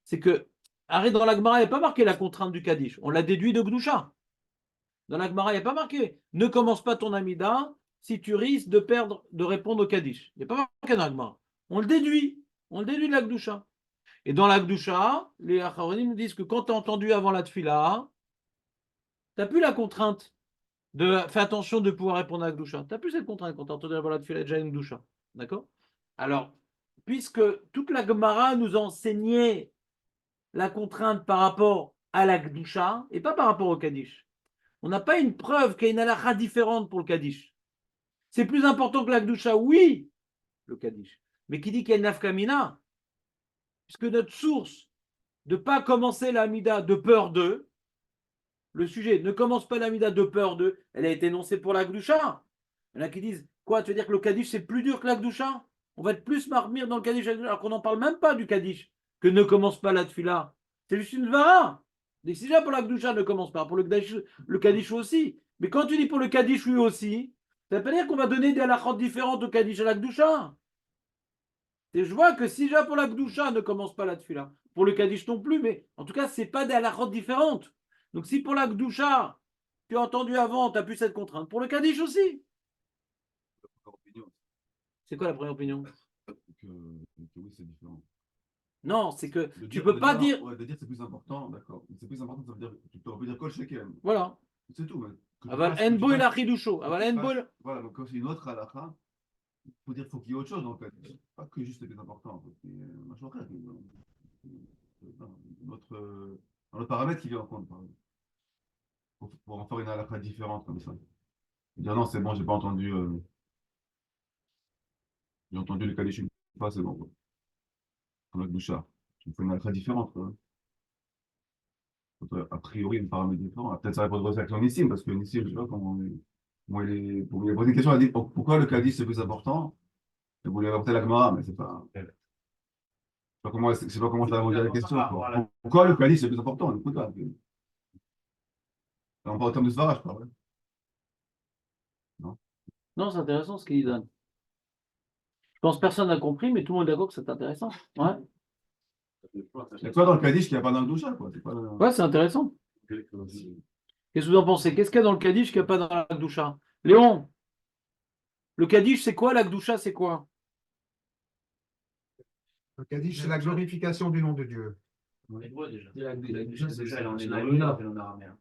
c'est que, arrête, dans la Gemara, il n'y a pas marqué la contrainte du Kaddish. On l'a déduit de Gdusha. Dans la Gemara, il n'y a pas marqué ne commence pas ton Amida si tu risques de perdre, de répondre au Kaddish. Il n'y a pas marqué dans la Gemara. On le déduit. On le déduit de la Gdusha. Et dans la Gdusha, les Acharonim nous disent que quand tu as entendu avant la Tfila, tu n'as plus la contrainte de faire attention de pouvoir répondre à la Gdusha. Tu n'as plus cette contrainte quand tu as entendu avant la Tfila, déjà une Gdusha. D'accord? Alors, puisque toute la Gemara nous a enseigné la contrainte par rapport à la Gdusha et pas par rapport au Kaddish, on n'a pas une preuve qu'il y a une halakha différente pour le Kaddish. C'est plus important que la Gdusha, oui, le Kaddish. Mais qui dit qu'il y a une nafkamina, puisque notre source de ne pas commencer l'Amida de peur d'eux, le sujet ne commence pas l'Amida de peur d'eux, elle a été énoncée pour la Gdusha. Il y en a qui disent, quoi, tu veux dire que le Kaddish c'est plus dur que la Gdusha? On va être plus marmire dans le Kaddish, alors qu'on n'en parle même pas du Kaddish, que ne commence pas la Tfila. C'est juste une vara. C'est déjà pour la Gdusha ne commence pas, pour le Kaddish aussi. Mais quand tu dis pour le Kaddish lui aussi, ça ne veut pas dire qu'on va donner des halakhot différentes au Kaddish à la Gdusha. Et je vois que si déjà pour la Gdusha ne commence pas la Tfila, pour le Kaddish non plus, mais en tout cas, ce n'est pas des halakhot différentes. Donc si pour la Gdusha, tu as entendu avant, tu n'as plus cette contrainte, pour le Kaddish aussi. C'est quoi la première opinion? Que oui, c'est différent. Non, c'est que De tu dire- peux de pas dire, dire. ouais, de dire c'est plus important, d'accord. C'est plus important, ça veut dire, on peut dire kol shekem. Voilà. C'est tout. Que tu Aval fasses- que en tu boy fasses- la chidusho. Aval en boy. Voilà, donc quand c'est une autre halakha, il faut dire faut qu'il y ait autre chose en fait. Pas que juste le plus important. En fait. Un autre paramètre qui vient en compte. Par exemple. Pour en faire une halakha différente comme ça. Dire non, c'est bon, j'ai pas entendu J'ai entendu le Kaddish une fois, c'est bon, quoi. Comme la Gdusha. Tu me fais une halakha différente, quoi. A priori, une paramètre différent. Peut-être ça répond à votre réaction Nissim, parce que Nissim, je sais pas comment il a posé une question, elle a dit pourquoi le Kaddish c'est plus important? Et vous lui avez apporté la Gemara, mais c'est pas. Je sais pas comment, je sais pas comment je vais répondu à la question, quoi. Pourquoi le Kaddish c'est plus important? Écoute, là, on parle en termes de Svara, je parle. Ouais. Non? Non, c'est intéressant ce qu'il donne. Je pense que personne n'a compris, mais tout le monde est d'accord que c'est intéressant. Ouais, C'est quoi dans le Kaddish qu'il n'y a pas dans le Gdusha, quoi? C'est pas. ouais, c'est intéressant. Qu'est-ce que vous en pensez? Qu'est-ce qu'il y a dans le Kaddish qu'il n'y a pas dans la Gdusha? Léon, le Kaddish, c'est quoi? La Gdusha, c'est quoi? Le Kaddish, c'est la glorification du nom de Dieu. On les voit déjà. La Gdusha, c'est Déjà, on est c'est dans la le Luna. en araméen.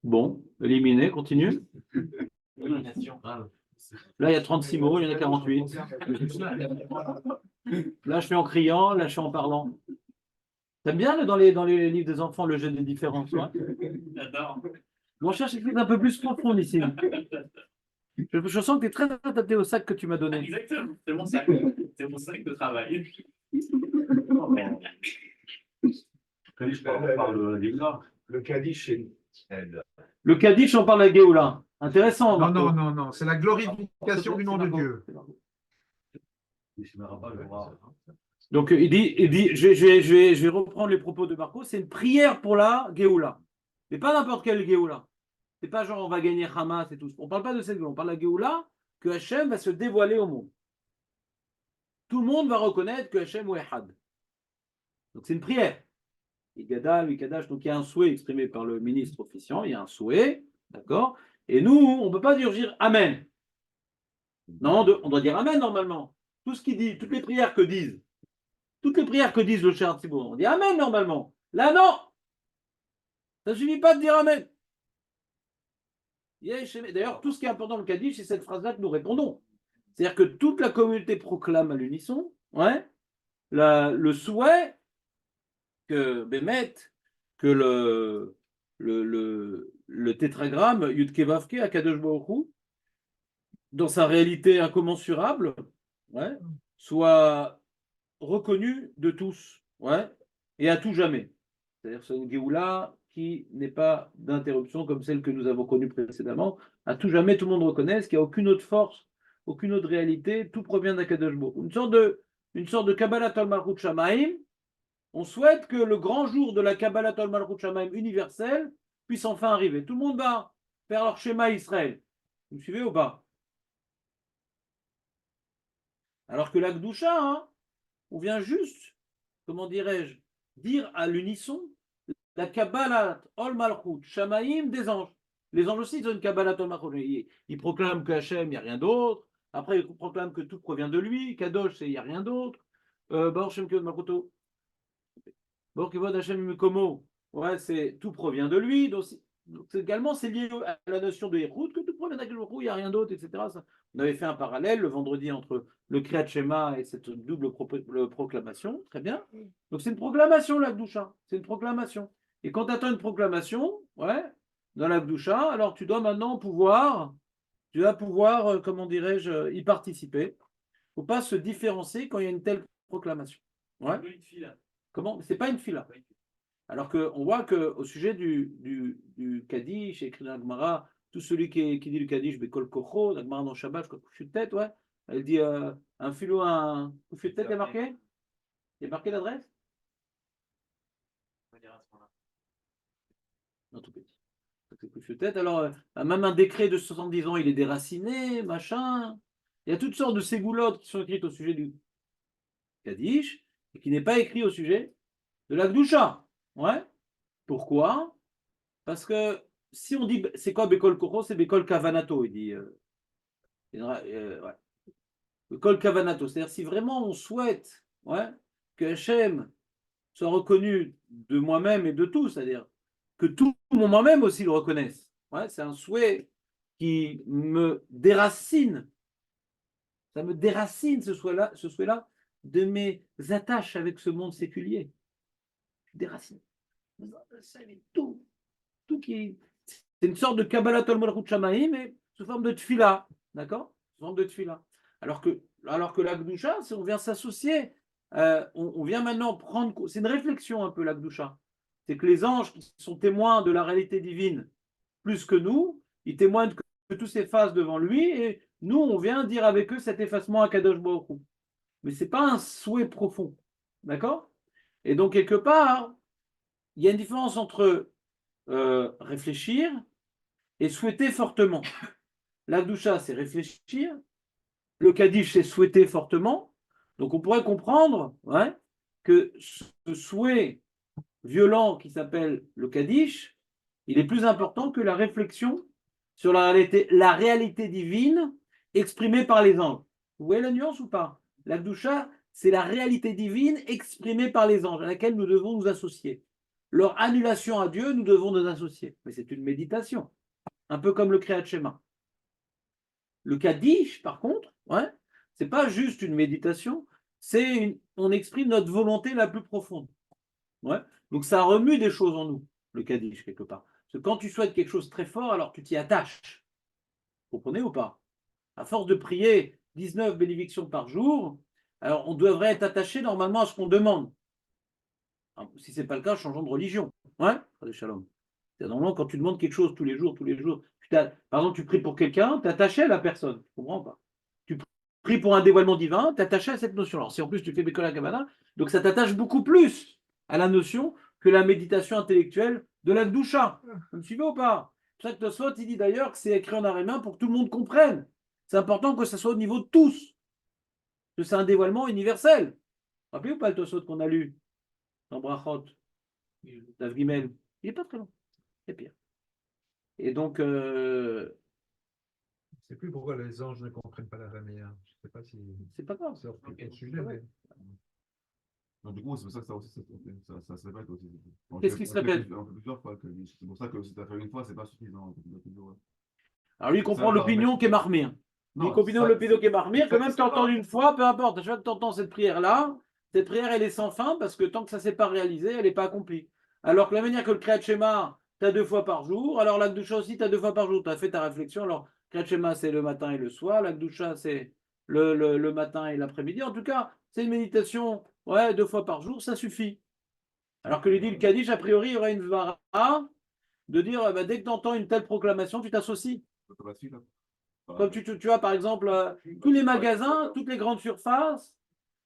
Bon, éliminé, continue. Domination. Là, il y a 36 mots, il y en a 48. Là, je fais en criant, là, je fais en parlant. T'aimes bien dans les livres des enfants le jeu des différences, ouais? J'adore. On cherche quelque chose d'un peu plus profond ici. Je sens que tu es très adapté au sac que tu m'as donné. Exactement. C'est mon sac. C'est mon sac de travail. Kaddish, on parle d'Igna. Le Kaddish, c'est. Le Kaddish, on parle à Géoula. Intéressant. Non, Marco. non, c'est la glorification du nom de Dieu. Donc, il dit je vais reprendre les propos de Marco, c'est une prière pour la Géoula. Mais pas n'importe quelle Géoula. C'est pas genre on va gagner Hamas et tout. On ne parle pas de cette Géoula, on parle de la Géoula que Hachem va se dévoiler au monde. Tout le monde va reconnaître que Hachem est Had. Donc, c'est une prière. Igadal, Ikadash, donc il y a un souhait exprimé par le ministre officiant, il y a un souhait, d'accord? Et nous, on ne peut pas dire Amen. Non, on doit dire Amen normalement. Tout ce qu'il dit, toutes les prières que disent le cher Thibault, on dit Amen normalement. Là, non. Ça ne suffit pas de dire Amen. D'ailleurs, tout ce qui est important dans le Kaddish, c'est cette phrase-là que nous répondons. C'est-à-dire que toute la communauté proclame à l'unisson, ouais, le souhait que Bémet, que le tétragramme Yudkevavke à Kadosh Baruch Hu, dans sa réalité incommensurable, ouais, soit reconnu de tous, ouais, et à tout jamais. C'est-à-dire c'est une Géoula qui n'est pas d'interruption comme celle que nous avons connue précédemment. À tout jamais, tout le monde reconnaisse qu'il n'y a aucune autre force, aucune autre réalité, tout provient d'Akadosh Baruch Hu. Une sorte de Kabbalat al-Malchut Shamaim. On souhaite que le grand jour de la Kabbalat al-Malchut Shamaim universelle puisse enfin arriver. Tout le monde va faire leur schéma Israël. Vous me suivez ou pas? Alors que la Gdusha, hein, on vient juste, comment dirais-je, dire à l'unisson la Kabbalat Ol Malchut Shamaim des anges. Les anges aussi, ils ont une Kabbalat Ol Malchut. Ils proclament que Hachem, il n'y a rien d'autre. Après, ils proclament que tout provient de lui. Kadosh, c'est il n'y a rien d'autre. Baruch Shem Kevod Malchuto. Baruch Kevod Hachem Mekomo. Ouais, c'est tout provient de lui. Donc également, c'est lié à la notion de Yehoud, que tout provient d'Hachem, il n'y a rien d'autre, etc. On avait fait un parallèle le vendredi entre le Kriyat Shema et cette double proclamation. Très bien. Donc c'est une proclamation, la Gdusha. C'est une proclamation. Et quand tu attends une proclamation, ouais, dans la Gdusha, alors tu dois maintenant pouvoir, comment dirais-je, y participer. Il ne faut pas se différencier quand il y a une telle proclamation. Ouais. Comment? C'est pas une fila. Alors qu'on voit qu'au sujet du Kaddish, écrit dans la Gemara, tout celui qui dit le Kaddish, Bekol Kocho, la Gemara dans Shabbat, coup de tête, ouais. Elle dit un filo, un coup de tête, il y a marqué? Il y a marqué l'adresse? Non, tout petit. Coup de tête. Alors, même un décret de 70 ans, il est déraciné, machin. Il y a toutes sortes de ségoulottes qui sont écrites au sujet du Kaddish et qui n'est pas écrit au sujet de la Gdusha. Ouais. Pourquoi? Parce que si on dit c'est quoi Bekol Koro, c'est Bekol Kavanato, il dit. Ouais. Bekol Kavanato, c'est-à-dire si vraiment on souhaite, ouais, que Hachem soit reconnu de moi-même et de tous, c'est-à-dire que tout moi-même aussi le reconnaisse. Ouais, c'est un souhait qui me déracine. Ça me déracine ce souhait-là de mes attaches avec ce monde séculier. Déracine. Tout qui. C'est une sorte de Kabbalat al Malchut Shamaim, mais sous forme de tfila. D'accord? Sous forme de tfila. Alors que l'Akdoucha, c'est on vient s'associer. On vient maintenant prendre. C'est une réflexion un peu, l'Akdoucha. C'est que les anges qui sont témoins de la réalité divine plus que nous, ils témoignent que tout s'efface devant lui et nous, on vient dire avec eux cet effacement à Kadosh Baruch Hu. Mais ce n'est pas un souhait profond. D'accord? Et donc, quelque part, il y a une différence entre réfléchir et souhaiter fortement. L'Akdoucha, c'est réfléchir. Le Kaddish, c'est souhaiter fortement. Donc, on pourrait comprendre que ce souhait violent qui s'appelle le Kaddish, il est plus important que la réflexion sur la réalité divine exprimée par les anges. Vous voyez la nuance ou pas? L'Akdoucha, c'est la réalité divine exprimée par les anges, à laquelle nous devons nous associer. Leur annulation à Dieu, nous devons nous associer. Mais c'est une méditation, un peu comme le Kriyat Shema. Le Kaddish, par contre, c'est pas juste une méditation, on exprime notre volonté la plus profonde. Donc ça remue des choses en nous, le Kaddish, quelque part. Parce que quand tu souhaites quelque chose de très fort, alors tu t'y attaches. Vous comprenez ou pas? À force de prier 19 bénédictions par jour, alors on devrait être attaché normalement à ce qu'on demande. Alors, si ce n'est pas le cas, changeons de religion. Shalom. Normalement, quand tu demandes quelque chose tous les jours, par exemple, tu pries pour quelqu'un, tu es attaché à la personne. Tu ne comprends pas. Tu pries pour un dévoilement divin, tu es attaché à cette notion. Alors, si en plus tu fais Bekola Kabbalah, donc ça t'attache beaucoup plus à la notion que la méditation intellectuelle de la Gdoucha. Vous me suivez ou pas? Chaque Tosfot, il dit d'ailleurs que c'est écrit en araméen pour que tout le monde comprenne. C'est important que ça soit au niveau de tous. Que c'est un dévoilement universel. Rappelez-vous pas le Tosfot qu'on a lu dans Brachot, Dav Gimel? Il n'est pas très long. C'est pire. Et donc, Je ne sais plus pourquoi les anges ne comprennent pas l'araméen. Je ne sais pas si c'est pas grave. c'est hors de sujet, mais Donc, du coup, c'est pour ça que ça se répète aussi. Qu'est-ce qui se répète? On fait plusieurs fois. C'est pour ça que si tu as fait une fois, c'est pas suffisant. Alors lui, il comprend l'opinion qui est marmire. Lui, il comprend l'opinion qui est marmire, que même si tu entends une fois, peu importe. À chaque fois que tu entends cette prière-là, cette prière, elle est sans fin, parce que tant que ça ne s'est pas réalisé, elle n'est pas accomplie. Alors que la manière que le Kriyat Shema, tu as 2 fois par jour, alors la Gdoucha aussi, tu as 2 fois par jour. Tu as fait ta réflexion. Alors, Kriyat Shema, c'est le matin et le soir. La Gdoucha, c'est le matin et l'après-midi. En tout cas, c'est une méditation 2 fois par jour, ça suffit. Alors que lui dit le Kaddish, a priori, il y aura une vara de dire dès que tu entends une telle proclamation, tu t'associes. Comme tu vois, par exemple, tous les magasins, toutes les grandes surfaces,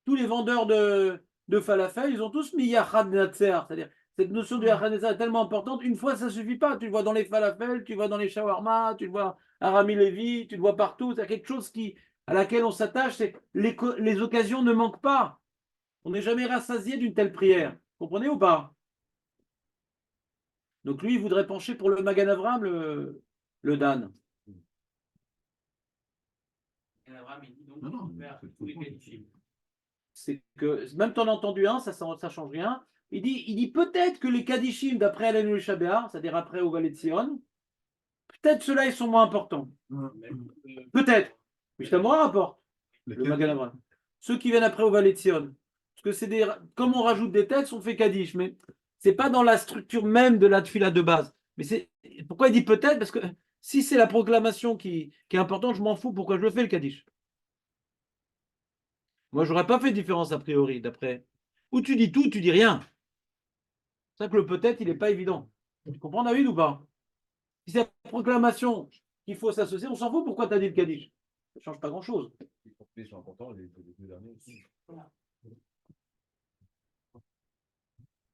tous les vendeurs de falafel, ils ont tous mis Yachad Netzer. C'est-à-dire, cette notion de Yachad Netzer est tellement importante. Une fois, ça ne suffit pas. Tu le vois dans les falafels, tu le vois dans les shawarma, tu le vois à Rami Levi, tu le vois partout. C'est quelque chose à laquelle on s'attache. C'est les occasions ne manquent pas. On n'est jamais rassasié d'une telle prière. Comprenez ou pas? Donc lui, il voudrait pencher pour le Magan Avram, le Dan. Abraham, il dit donc Non, faire tous les Kaddishim. C'est que même t'en as entendu un, ça change rien. Il dit peut-être que les Kaddishim d'après Alain le Shabéar, c'est-à-dire après au Valet de Sion, peut-être ceux-là ils sont moins importants. Peut-être. Mais je t'aime rapporte le Magan Avram. Ceux qui viennent après au Valet de Sion. Parce que c'est comme on rajoute des textes, on fait Kaddish, mais c'est pas dans la structure même de la tfila de base. Mais pourquoi il dit peut-être? Parce que si c'est la proclamation qui est importante, je m'en fous. Pourquoi je le fais le Kaddish? Moi, j'aurais pas fait de différence a priori, d'après. Ou tu dis tout, ou tu dis rien. C'est ça que le peut-être, il n'est pas évident. Tu comprends, David, ou pas? Si c'est la proclamation qu'il faut s'associer, on s'en fout pourquoi tu as dit le Kaddish. Ça ne change pas grand-chose. Les sont importants, les 2 derniers aussi.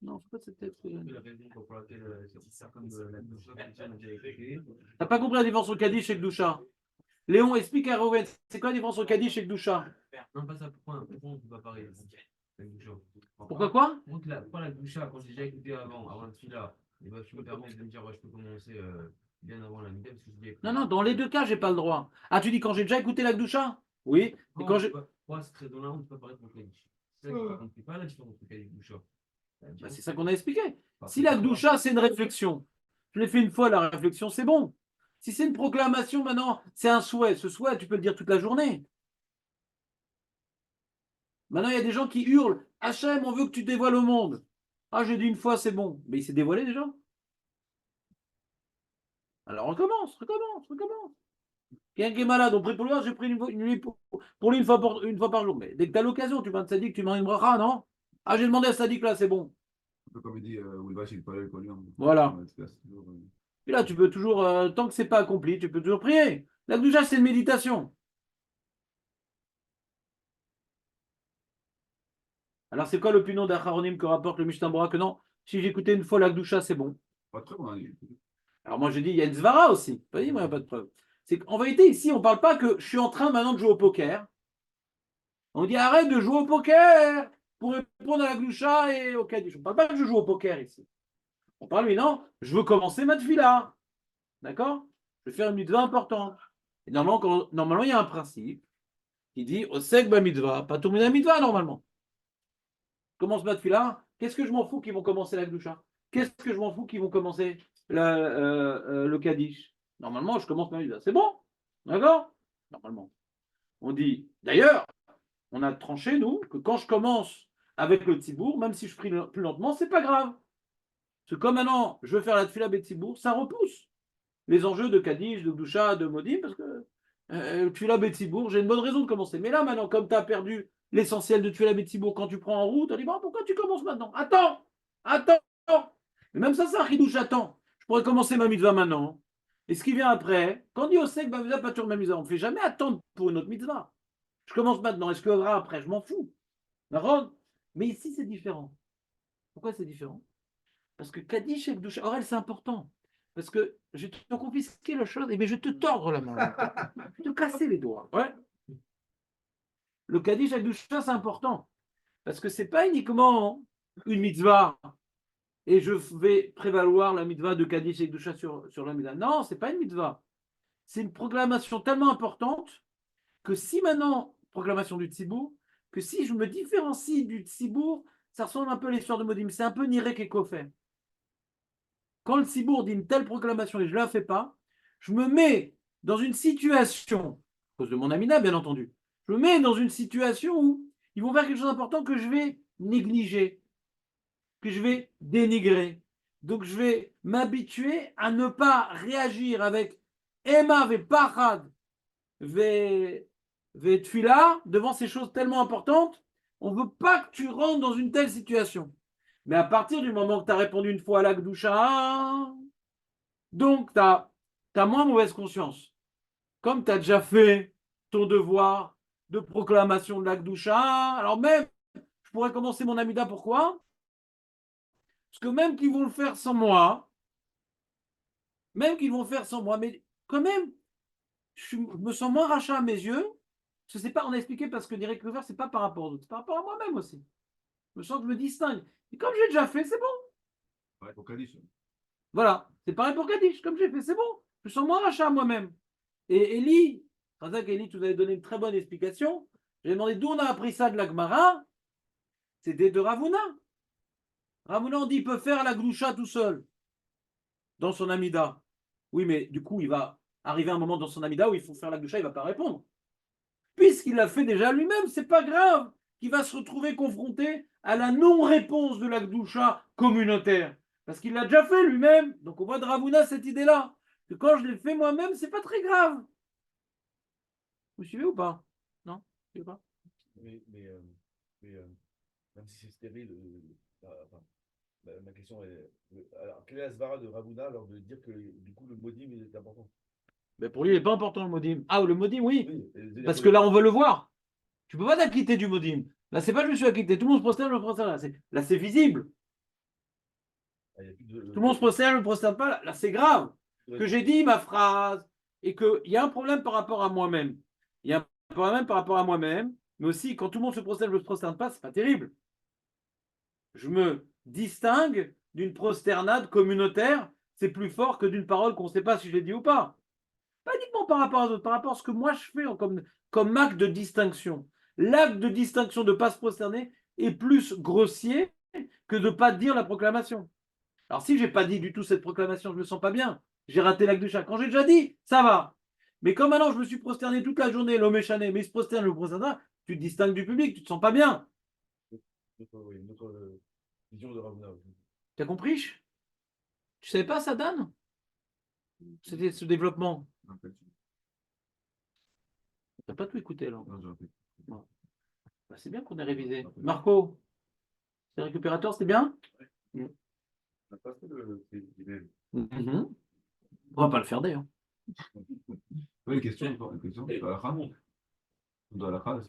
Non, c'est pas cette tête. La raison pour laquelle c'est comme la Gdoucha chrétienne a déjà écrit. T'as pas compris la différence entre Kaddish et Gdoucha? Léon, explique à Reuven, c'est quoi la différence entre Kaddish et Gdoucha? Non, pas ça, pourquoi on ne peut pas parler la Gdoucha? Pourquoi quoi? Pourquoi la Gdoucha, quand j'ai déjà écouté avant le fila, je me permets de me dire, je peux commencer bien avant la Mida, parce que je dis. Non, dans les 2 cas, j'ai pas le droit. Ah, tu dis quand j'ai déjà écouté la Gdoucha? Oui. Et quand j'ai. Moi, c'est très dans la honte, on ne peut pas parler contre Kaddish. C'est ça que je ne comprends pas la différence entre Kaddish et Gdoucha. C'est ça qu'on a expliqué. Si la Gdoucha, c'est une réflexion, je l'ai fait une fois, la réflexion, c'est bon. Si c'est une proclamation, maintenant, c'est un souhait. Ce souhait, tu peux le dire toute la journée. Maintenant, il y a des gens qui hurlent Hachem, on veut que tu dévoiles au monde. Ah, j'ai dit une fois, c'est bon. Mais il s'est dévoilé déjà. Alors recommence. Quelqu'un qui est malade, on prie pour lui, j'ai pris une nuit pour lui une fois par jour. Mais dès que tu as l'occasion, tu vas à Tzadik, tu demandes une bracha, non? Ah, j'ai demandé à Tzadik là, c'est bon. Un peu comme il dit, Wilbach, il parlait le Lyon. Voilà. C'est toujours, Et là, tu peux toujours, tant que c'est pas accompli, tu peux toujours prier. La Gdoucha, c'est une méditation. Alors, c'est quoi l'opinion d'Acharonim que rapporte le Mishnah Bora que non, si j'écoutais une fois la Gdoucha, c'est bon. pas très bon. Hein, Alors, moi, je dis, il y a une Zvara aussi. Pas dit, moi, il n'y a pas de preuve. C'est qu'en vérité, ici, on ne parle pas que je suis en train maintenant de jouer au poker. On dit, arrête de jouer au poker pour répondre à la Gdoucha et au Kaddish. On ne parle pas que je joue au poker ici. On parle, mais non, je veux commencer ma tefila. D'accord? Je vais faire une mitzvah importante. Et normalement, il y a un principe qui dit, Osek ba mitzvah, pas tourner la mitzvah, normalement. Commence ma tefila, qu'est-ce que je m'en fous qu'ils vont commencer la Gdoucha? Qu'est-ce que je m'en fous qu'ils vont commencer le Kaddish? Normalement, je commence ma mitzvah. C'est bon? D'accord? Normalement. On dit, d'ailleurs, on a tranché, nous, que quand je commence avec le Tzibour, même si je prie plus lentement, c'est pas grave. Parce que comme maintenant, je veux faire la tefila Betzibour, ça repousse les enjeux de Kaddish, de Gdoucha, de Modim, parce que tefila Betzibour, j'ai une bonne raison de commencer. Mais là, maintenant, comme tu as perdu l'essentiel de tefila Betzibour quand tu prends en route, on dit, bon, pourquoi tu commences maintenant? Attends! Attends! Mais même ça, c'est un chidouche, attends. Je pourrais commencer ma mitzvah maintenant. Et ce qui vient après, quand on dit au sec, bah, pas toujours ma mitzvah, on ne fait jamais attendre pour une autre mitzvah. Je commence maintenant, est-ce qu'il y aura après? Je m'en fous. D'accord? Mais ici, c'est différent. Pourquoi c'est différent? Parce que Kaddish et Gdoucha, Aurel, c'est important. Parce que je vais te confisquer la chose, mais je vais te tordre la main. Je vais te casser les doigts. Ouais. Le Kaddish et Gdoucha, c'est important. Parce que ce n'est pas uniquement une mitzvah et je vais prévaloir la mitzvah de Kaddish et Gdoucha sur la mitzvah. Non, ce n'est pas une mitzvah. C'est une proclamation tellement importante que si maintenant, proclamation du Tzibour, que si je me différencie du Tzibour, ça ressemble un peu à l'histoire de Modim. C'est un peu Nirek et Kofet. Quand le Tzibour dit une telle proclamation et je ne la fais pas, je me mets dans une situation, à cause de mon Amina, bien entendu, je me mets dans une situation où ils vont faire quelque chose d'important que je vais négliger, que je vais dénigrer. Donc je vais m'habituer à ne pas réagir avec Emma ve Pachad ve Tfila devant ces choses tellement importantes. On ne veut pas que tu rentres dans une telle situation. Mais à partir du moment que tu as répondu une fois à la Gdoucha, donc tu as moins mauvaise conscience. Comme tu as déjà fait ton devoir de proclamation de la Gdoucha, alors même, je pourrais commencer mon Amida, pourquoi? Parce que même qu'ils vont le faire sans moi, mais quand même, je me sens moins rachat à mes yeux. Parce que c'est pas, on a expliqué parce que direct cover, c'est pas par rapport aux autres, c'est par rapport à moi-même aussi. Je me sens que je me distingue. Et comme j'ai déjà fait, c'est bon. Ouais, pour Kaddish. Voilà, c'est pareil pour Kaddish. Comme j'ai fait, c'est bon. Je me sens moins rachat à moi-même. Et Eli, Razak Eli, tu nous avais donné une très bonne explication. J'ai demandé d'où on a appris ça de la Gemara. C'était de Ravuna. Ravuna, on dit, il peut faire la Gdoucha tout seul, dans son Amida. Oui, mais du coup, il va arriver un moment dans son Amida où il faut faire la Gdoucha, il ne va pas répondre. Puisqu'il l'a fait déjà lui-même, c'est pas grave qu'il va se retrouver confronté à la non-réponse de la Gdoucha communautaire. Parce qu'il l'a déjà fait lui-même. Donc on voit de Ravuna cette idée-là. Que quand je l'ai fait moi-même, c'est pas très grave. Vous suivez ou pas? Non? Vous suivez pas? Mais, même si c'est stérile, ma question est alors, quelle est la svara de Ravuna alors de dire que du coup le modim est important? Mais pour lui, il n'est pas important le modim. Ah, le modim, oui. Oui, Parce que là, on veut le voir. Tu ne peux pas t'acquitter du modim. Là, c'est pas je me suis acquitté. Tout le monde se prosterne, je me prosterne. Là, c'est visible. il y a plus de- Tout le monde se prosterne, je ne me prosterne pas. Là, c'est grave. Que j'ai dit ma phrase et qu'il y a un problème par rapport à moi-même. Il y a un problème par rapport à moi-même, mais aussi quand tout le monde se prosterne, je ne me prosterne pas, c'est pas terrible. Je me distingue d'une prosternade communautaire, c'est plus fort que d'une parole qu'on ne sait pas si je l'ai dit ou pas. Pas uniquement par rapport aux autres, par rapport à ce que moi je fais comme acte de distinction. L'acte de distinction de ne pas se prosterner est plus grossier que de ne pas dire la proclamation. Alors si je n'ai pas dit du tout cette proclamation, je ne me sens pas bien. J'ai raté l'acte de chat. Quand j'ai déjà dit, ça va. Mais comme maintenant je me suis prosterné toute la journée, l'homme est chané, mais il se prosterne, le prosterne, tu te distingues du public, tu ne te sens pas bien. notre vision de Ravuna. Tu as compris? Tu ne savais pas ça, Dan? C'était ce développement. T'as pas tout écouté, là. Non, j'aurais fait. Bah, c'est bien qu'on ait révisé. Marco, c'est récupérateur, c'est bien? On n'a pas fait le email. Mhm. On va pas le faire d'ailleurs. Oui, une question, une question. De la Khan. De la Khan,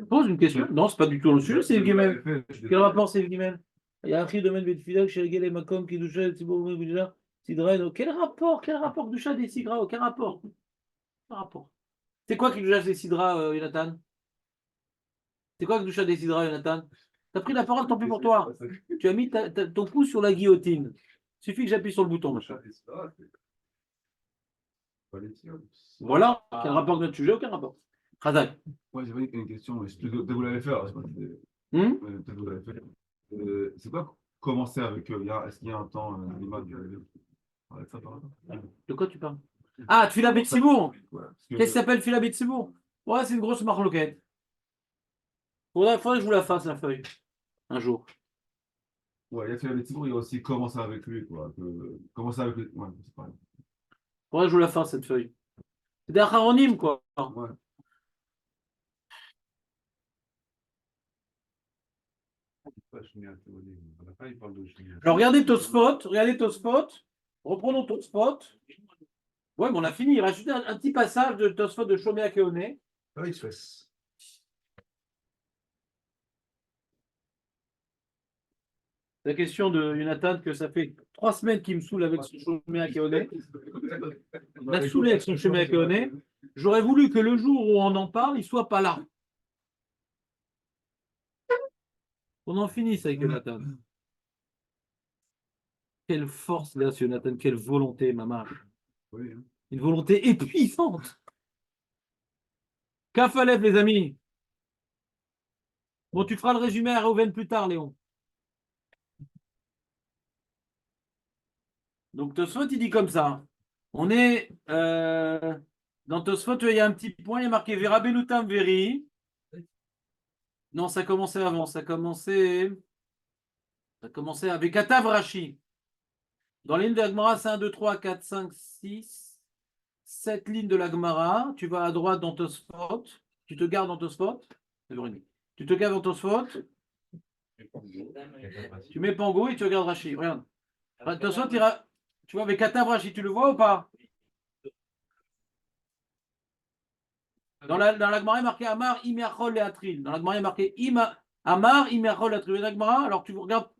Pose une question. Non, c'est pas du tout le sujet, c'est le Guimel. Quel Quel rapport c'est le Guimel? Il y a un domaine Betfila, chez les Makom, qui douche, Sidra. Quel rapport? Quel rapport Doucha des Sidra? Aucun rapport. Aucun rapport. C'est quoi qui doucha des Sidra, Jonathan? C'est quoi que doucha des Sidra, Jonathan? T'as pris la parole, tant pis pour toi. Tu as mis ton pouce sur la guillotine. Suffit que j'appuie sur le bouton. Voilà. Quel rapport avec notre sujet? Aucun rapport. Khazak. Moi, j'avais une question, mais peut-être que vous l'avez fait, alors, je sais pas si peut-être que vous l'avez fait. C'est quoi commencer avec eux? Est-ce qu'il y a un temps minimum de parler de ça par exemple? De quoi tu parles? Ah, Tfila Betsibourg. Ouais, parce Qu'est-ce qui que, s'appelle Tfila Betsibourg? Ouais, c'est une grosse marloquette. Faudrait que je vous la fasse, la feuille, un jour. ouais, il y a fait il y a aussi commencer avec lui, quoi. Commencer avec lui, ouais, c'est pareil. Faudrait que je vous la fasse, cette feuille. C'est des acharonymes, quoi. Ouais. Alors, regardez Tosfot. Reprenons Tosfot. Ouais, mais on a fini. Il reste juste un petit passage de Tosfot de Shomea Keone. Ah oui, Suez. La question de Jonathan, que ça fait 3 semaines qu'il me saoule avec son Shomea Keone. Il m'a saoulé avec son Shomea Keone. J'aurais voulu que le jour où on en parle, il ne soit pas là. On en finisse avec Jonathan. Quelle force, là, ce Jonathan, quelle volonté, maman. Oui, hein. Une volonté épuisante. Kafalef, les amis. Bon, tu feras le résumé à Reuven plus tard, Léon. Donc, Tosfot, il dit comme ça. On est dans Tosfot, il y a un petit point, il y a marqué Vera Benutam Veri. Non, ça commençait avant. Ça commençait avec Atav Rashi. Dans la ligne de la Gemara, c'est 1, 2, 3, 4, 5, 6, 7 lignes de la Gemara. Tu vas à droite dans Tosfot. Tu te gardes dans Tosfot. Tu te gardes dans Tosfot. Tu mets Pango et tu regardes Rashi. Regarde. Tosfot, tu vois, avec Atav Rashi, tu le vois ou pas? Dans la Gemara, il est marqué Amar, Imiachol et Atril. Dans la Gemara, il est marqué Amar, Imiachol et Atril. Dans la Gemara, alors tu regardes,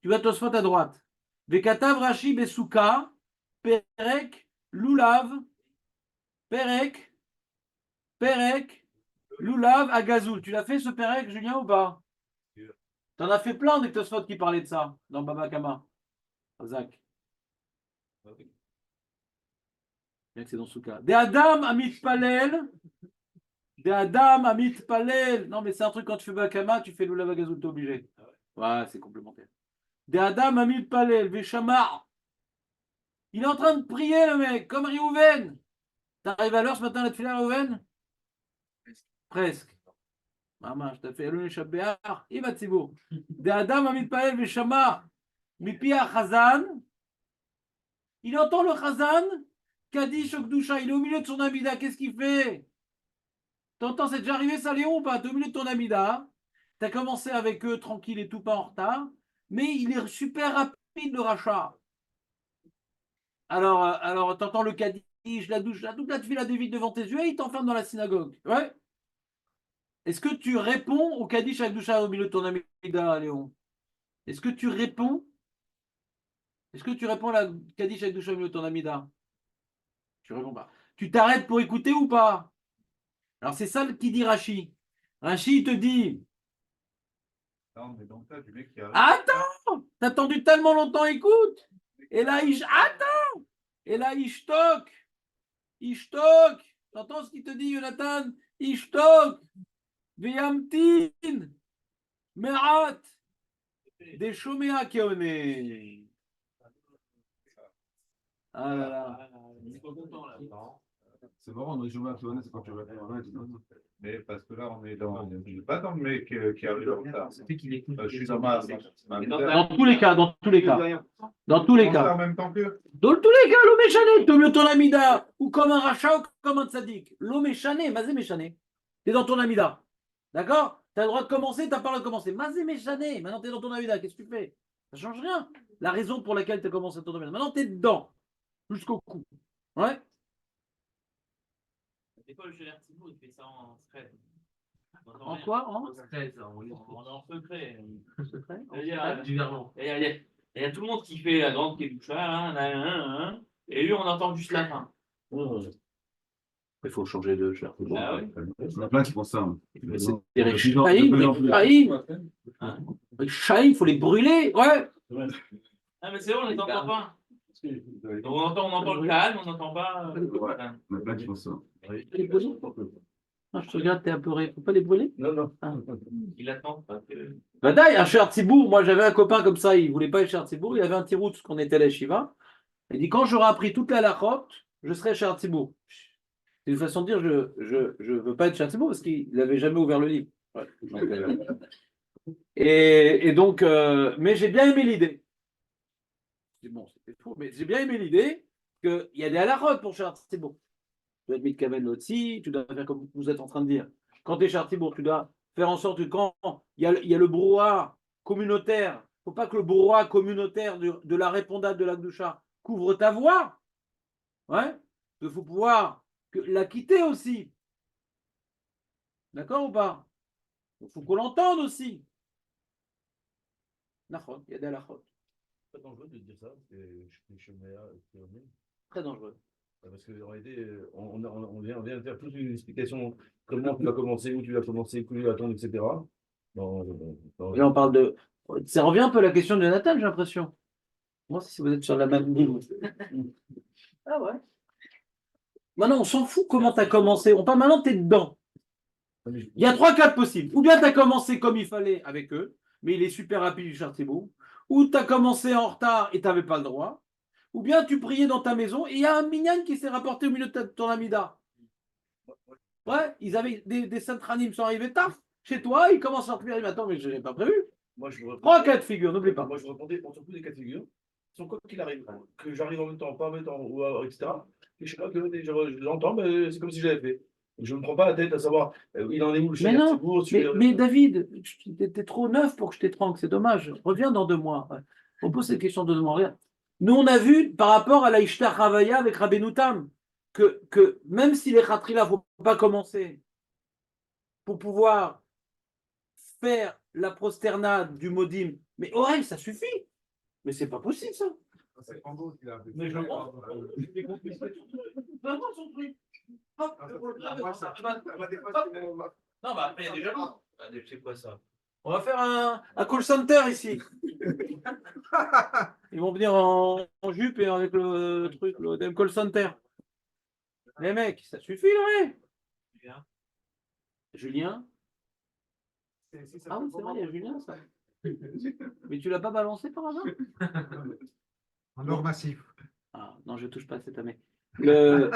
tu vas Tosfot à droite. Vekatav Rashi Besuka, Perek, Lulav, Perek, Lulav, Agazoul. Tu l'as fait ce Perek, Julien, ou pas? Tu en as fait plein des Tosfot qui parlaient de ça dans Baba Kama. Zach. Bien que c'est dans Souka. De Adam Amit Palel. De Adam Amit Palel. Non, mais c'est un truc quand tu fais Bakama, tu fais Lulav Agazoul, t'es obligé. Ouais, c'est complémentaire. De Adam Amit Palel. Veshamar. Il est en train de prier, le mec, comme Riouven. T'arrives à l'heure ce matin, la tefila, Riouven? Presque. Maman, je t'ai fait Elon Shabbear. Il va beau. De Adam Amit Palel Veshamar. Mipia Chazan. Il entend le Chazan. Kadish Okdusha. Il est au milieu de son Amida. Qu'est-ce qu'il fait? T'entends, c'est déjà arrivé ça, Léon, ou pas? T'es au milieu de ton Amida. T'as commencé avec eux tranquille et tout, pas en retard. Mais il est super rapide, le rachat. Alors t'entends le Kadish, la douche, la double, la tefila vite devant tes yeux et il t'enferme dans la synagogue. Ouais. Est-ce que tu réponds au Kadish avec doucha au milieu de ton Amida, Léon? Est-ce que tu réponds? Est-ce que tu réponds à la Kadish avec doucha au milieu de ton Amida? Tu réponds pas. Tu t'arrêtes pour écouter ou pas? Alors c'est ça qui dit Rashi. Rashi, il te dit. Non, mais donc là, du mec qui arrive. Attends! T'as attendu tellement longtemps, écoute! Et là, attends! Et là, Ishtok! Ishtok! T'entends ce qu'il te dit, Jonathan? Ishtok! Veyamtin! Merat! Des Shomea Keone! Ah là là! C'est marrant, on est joué à Antoinette, c'est quand tu vas faire un match. Mais parce que là, on est dans. Je suis pas dans le mec qui arrive en retard. C'est fait qu'il écoute. Je suis dans ma. Dans tous les cas, dans tous les cas. Dans tous les En cas. même temps que. Dans tous les cas, l'homme est chané, t'es mieux ton amida, ou comme un rachat, ou comme un tzaddik. L'homme est chané, mazé méchané. T'es dans ton amida. D'accord? T'as le droit de commencer, t'as pas le droit de commencer. Mazé méchané, maintenant t'es dans ton amida, qu'est-ce que tu fais? Ça change rien. La raison pour laquelle t'as commencé ton amida. Maintenant t'es dedans, jusqu'au cou. Ouais? C'est quoi le Chener Thibault, il fait ça en secret. En quoi? En stress, On est en secret. En secret? Il y a- du verlan. il y a tout le monde qui fait la grande Kedusha, et lui, on entend juste la fin. Il faut changer de cher. Ah oui. Il y en a plein qui font ça. Hein. Eric Chaim, il faut les brûler. Ouais. Ah, mais c'est bon, on les entend pas. Donc, on entend le calme, on n'entend pas. Il y en a plein qui font ça. Les brûler? Ah, je te regarde, t'es apeuré. Faut pas les brûler? Non, non. Ah. Il attend pas que. Bah d'ailleurs, un cher Tzibour, moi j'avais un copain comme ça, il voulait pas être cher Tzibour, il avait un tirout parce qu'on était à la Shiva. Il dit quand j'aurai appris toute la lachot, je serai cher Tzibour. C'est une façon de dire je veux pas être cher Tzibour parce qu'il n'avait jamais ouvert le livre. Ouais. Et donc, mais j'ai bien aimé l'idée. Je dis, bon, c'était faux, mais j'ai bien aimé l'idée qu'il y a des halachot pour cher Tzibour. Tu dois être mitkaven aussi, tu dois faire comme vous êtes en train de dire. Quand tu es cher Tzibour, tu dois faire en sorte que quand il y a le brouhaha communautaire, il ne faut pas que le brouhaha communautaire de la répondade de la Gdoucha couvre ta voix. Ouais. Il faut pouvoir la quitter aussi. D'accord ou pas? Il faut qu'on l'entende aussi. Nachon, il y a des halachot. C'est pas dangereux de dire ça, parce que je suis Très dangereux. parce que en réalité, on vient de faire toute une explication comment tu vas commencer, où tu vas commencer, où tu vas attendre, etc. Là, on parle de. Ça revient un peu à la question de Nathan, j'ai l'impression. Moi, si vous êtes sur la même ligne. Ah ouais. Maintenant, on s'en fout comment tu as commencé. On parle maintenant, tu es dedans. Il y a 3 cas possibles. Ou bien tu as commencé comme il fallait avec eux, mais il est super rapide du Chartibou. Ou tu as commencé en retard et tu n'avais pas le droit. Ou bien tu priais dans ta maison et il y a un minyan qui s'est rapporté au milieu de ton amida. Ouais, ils avaient des Saint-Ranim sont arrivés taf chez toi, ils commencent à prier. Attends, mais je n'ai pas prévu. Moi, je vous 3 cas de figure, n'oublie pas. Moi, je répondais pour surtout des cas de figure. Sans quoi qu'il arrive, que j'arrive en même temps, pas en même temps, etc. Et je sais pas que je l'entends, mais c'est comme si je l'avais fait. Je ne me prends pas la tête à savoir, il en est où le Mais Chener non, Thibault, mais David, t'es trop neuf pour que je t'étrangle, c'est dommage. Reviens dans 2 mois. On pose cette question de 2 mois. Regarde. Nous, on a vu par rapport à la Ishtar Havaya avec Rabbeinu Tam que même si les Khatrila ne faut pas commencer pour pouvoir faire la prosternade du Modim, mais Orel, ça suffit. Mais c'est pas possible ça. C'est en gros qu'il a. Mais je pense. Vraiment son truc. Hop, Non, bah après, il y a déjà. C'est quoi ça? on va faire un call center ici. Ils vont venir en jupe et avec le truc, le call center. Les mecs, ça suffit là, ouais. Julien. Ah oui, c'est vrai, il y a Julien, ça. Mais tu l'as pas balancé par hasard? En or massif. Ah, non, je ne touche pas cette année. Je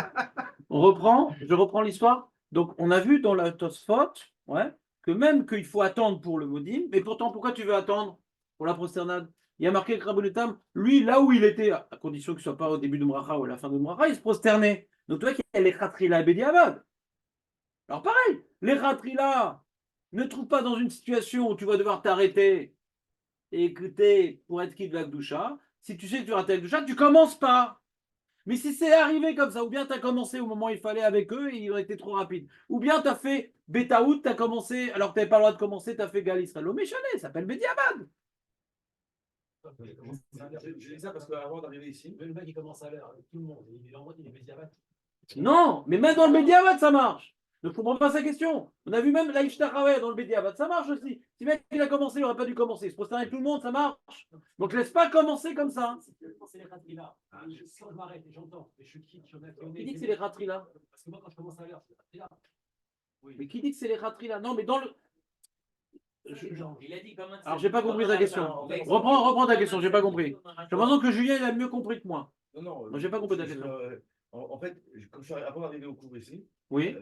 reprends l'histoire. Donc, on a vu dans la Tosfot, ouais, que même qu'il faut attendre pour le Modim, mais pourtant, pourquoi tu veux attendre pour la prosternade? Il y a marqué que Rabbeinu Tam, lui, là où il était, à condition que ce ne soit pas au début de Mracha ou à la fin de Mracha, il se prosternait. Donc, tu vois qu'il y a les Khatrila et Bediavad. Alors, pareil, les Khatrila ne trouvent pas dans une situation où tu vas devoir t'arrêter et écouter pour être qui de la Gdoucha. Si tu sais que tu rates la Gdoucha, tu ne commences pas. Mais si c'est arrivé comme ça, ou bien tu as commencé au moment où il fallait avec eux et ils ont été trop rapides, ou bien tu as fait Betaout, tu as commencé alors que tu n'avais pas le droit de commencer, tu as fait Gal Israël. Méchané, ça s'appelle Bediabad. Je dis ça parce qu'avant d'arriver ici, Le mec, il commence à l'heure avec tout le monde. Il envoie des médias. Non, mais même dans le Bediabad, ça marche. Ne comprends pas sa question. On a vu même la Ishtachaweh dans le Bediabad, ça marche aussi. Si le mec il a commencé, il n'aurait pas dû commencer. Il se prosterne avec tout le monde, ça marche. Donc laisse pas commencer comme ça. C'est les ratés là. Quand je m'arrête et j'entends, et je quitte, je Qui dit que c'est les ratris là? Parce que moi, quand je commence à l'heure, c'est les ratés là. Mais qui dit que c'est les ratris là? Non, mais dans le. Il a dit comment. Alors j'ai pas compris ta question. Reprends ta question, j'ai pas compris. J'ai l'impression que Julien il a mieux compris que moi. non, Moi, j'ai pas compris ta question. En fait, quand avant d'arriver au cours ici, Oui.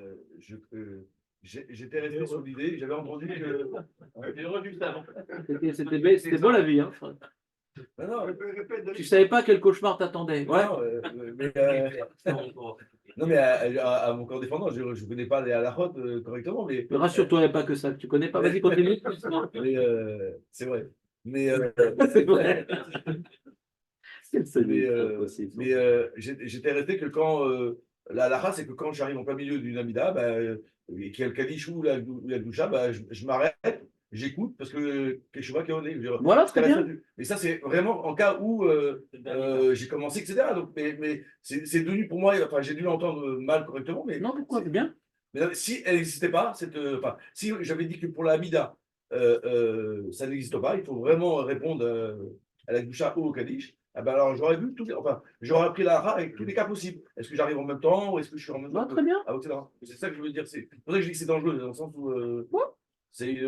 j'étais resté sur l'idée, j'avais entendu que. J'ai revu ça avant. C'était beau la vie. Hein. Non, non, Tu savais pas quel cauchemar t'attendait. Ouais. non, non, mais à mon corps défendant, je ne connais pas les halakhot correctement, mais. Mais rassure-toi, il n'y a pas que ça que tu connais pas. Vas-y, continue. Mais, c'est vrai. Mais, C'est vrai. Quel mais, salut, impossible. j'étais resté que quand. La halakha, c'est que quand j'arrive en plein milieu d'une amida, bah, et qu'il y a le Kaddish ou la Doucha, bah, je m'arrête, j'écoute, parce que Keshuva Kaoné. Voilà, très bien. Et ça, c'est vraiment en cas où j'ai commencé, etc. Donc, mais c'est devenu pour moi, enfin, j'ai dû l'entendre mal correctement, mais. Non, pourquoi? C'est bien. Mais non, si elle n'existait pas, enfin, si j'avais dit que pour la Hamida, ça n'existe pas, il faut vraiment répondre à la Doucha ou au Kaddish, ah ben alors j'aurais vu enfin, j'aurais appris la Hara avec tous les cas possibles. Est-ce que j'arrive en même temps ou est-ce que je suis en même temps? Non, très bien. Ah, etc. C'est ça que je veux dire. C'est pour ça que je dis que c'est dangereux, dans le sens où c'est.